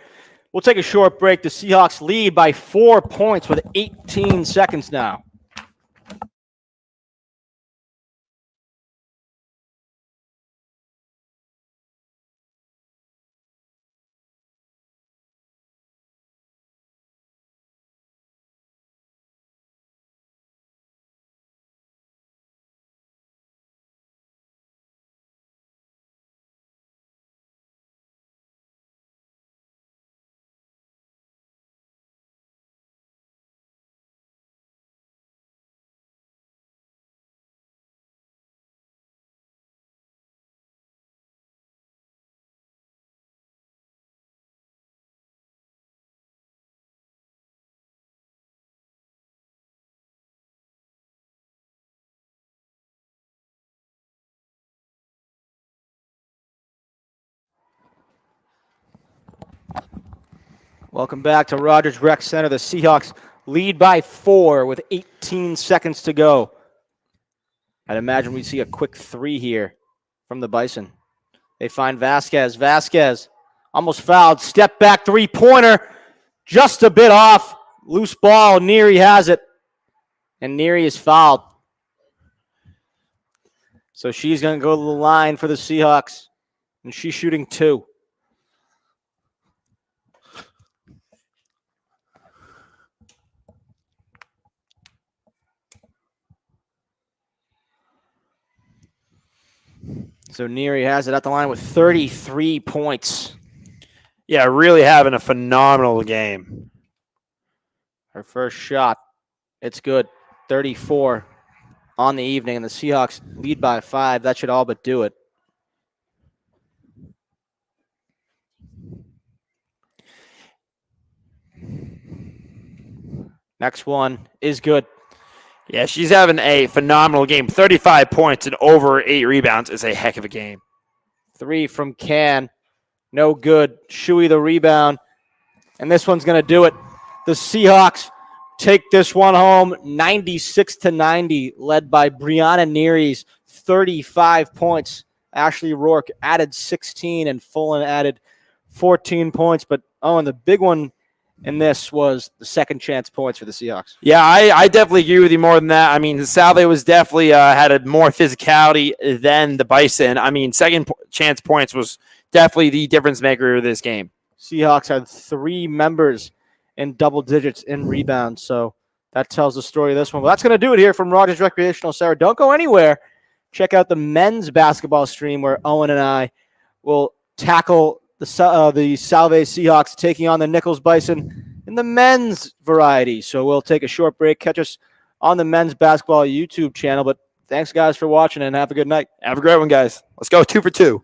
We'll take a short break. The Seahawks lead by 4 points with 18 seconds now. Welcome back to Rogers Rec Center. The Seahawks lead by 4 with 18 seconds to go. I'd imagine we'd see a quick 3 here from the Bison. They find Vasquez. Vasquez almost fouled. Step back three-pointer. Just a bit off. Loose ball. Neary has it. And Neary is fouled. So she's going to go to the line for the Seahawks. And she's shooting 2. So Neary has it at the line with 33 points. Yeah, really having a phenomenal game. Her first shot, it's good. 34 on the evening, and the Seahawks lead by 5. That should all but do it. Next one is good. Yeah, she's having a phenomenal game. 35 points and over 8 rebounds is a heck of a game. 3 from Can. No good. Shuey the rebound. And this one's going to do it. the Seahawks take this one home 96-90, led by Brianna Neary's 35 points. Ashley Rourke added 16 and Fullen added 14 points. But, and the big one in this was the second chance points for the Seahawks. Yeah, I definitely agree with you more than that. I mean, Salve was definitely had a more physicality than the Bison. I mean, second chance points was definitely the difference maker of this game. Seahawks had 3 members in double digits in rebounds, so that tells the story of this one. Well, that's going to do it here from Rogers Recreational Center. Don't go anywhere. Check out the men's basketball stream where Owen and I will tackle the Salve Seahawks taking on the Nichols Bison in the men's variety. So we'll take a short break. Catch us on the men's basketball YouTube channel. But thanks, guys, for watching, and have a good night. Have a great one, guys. Let's go 2 for 2.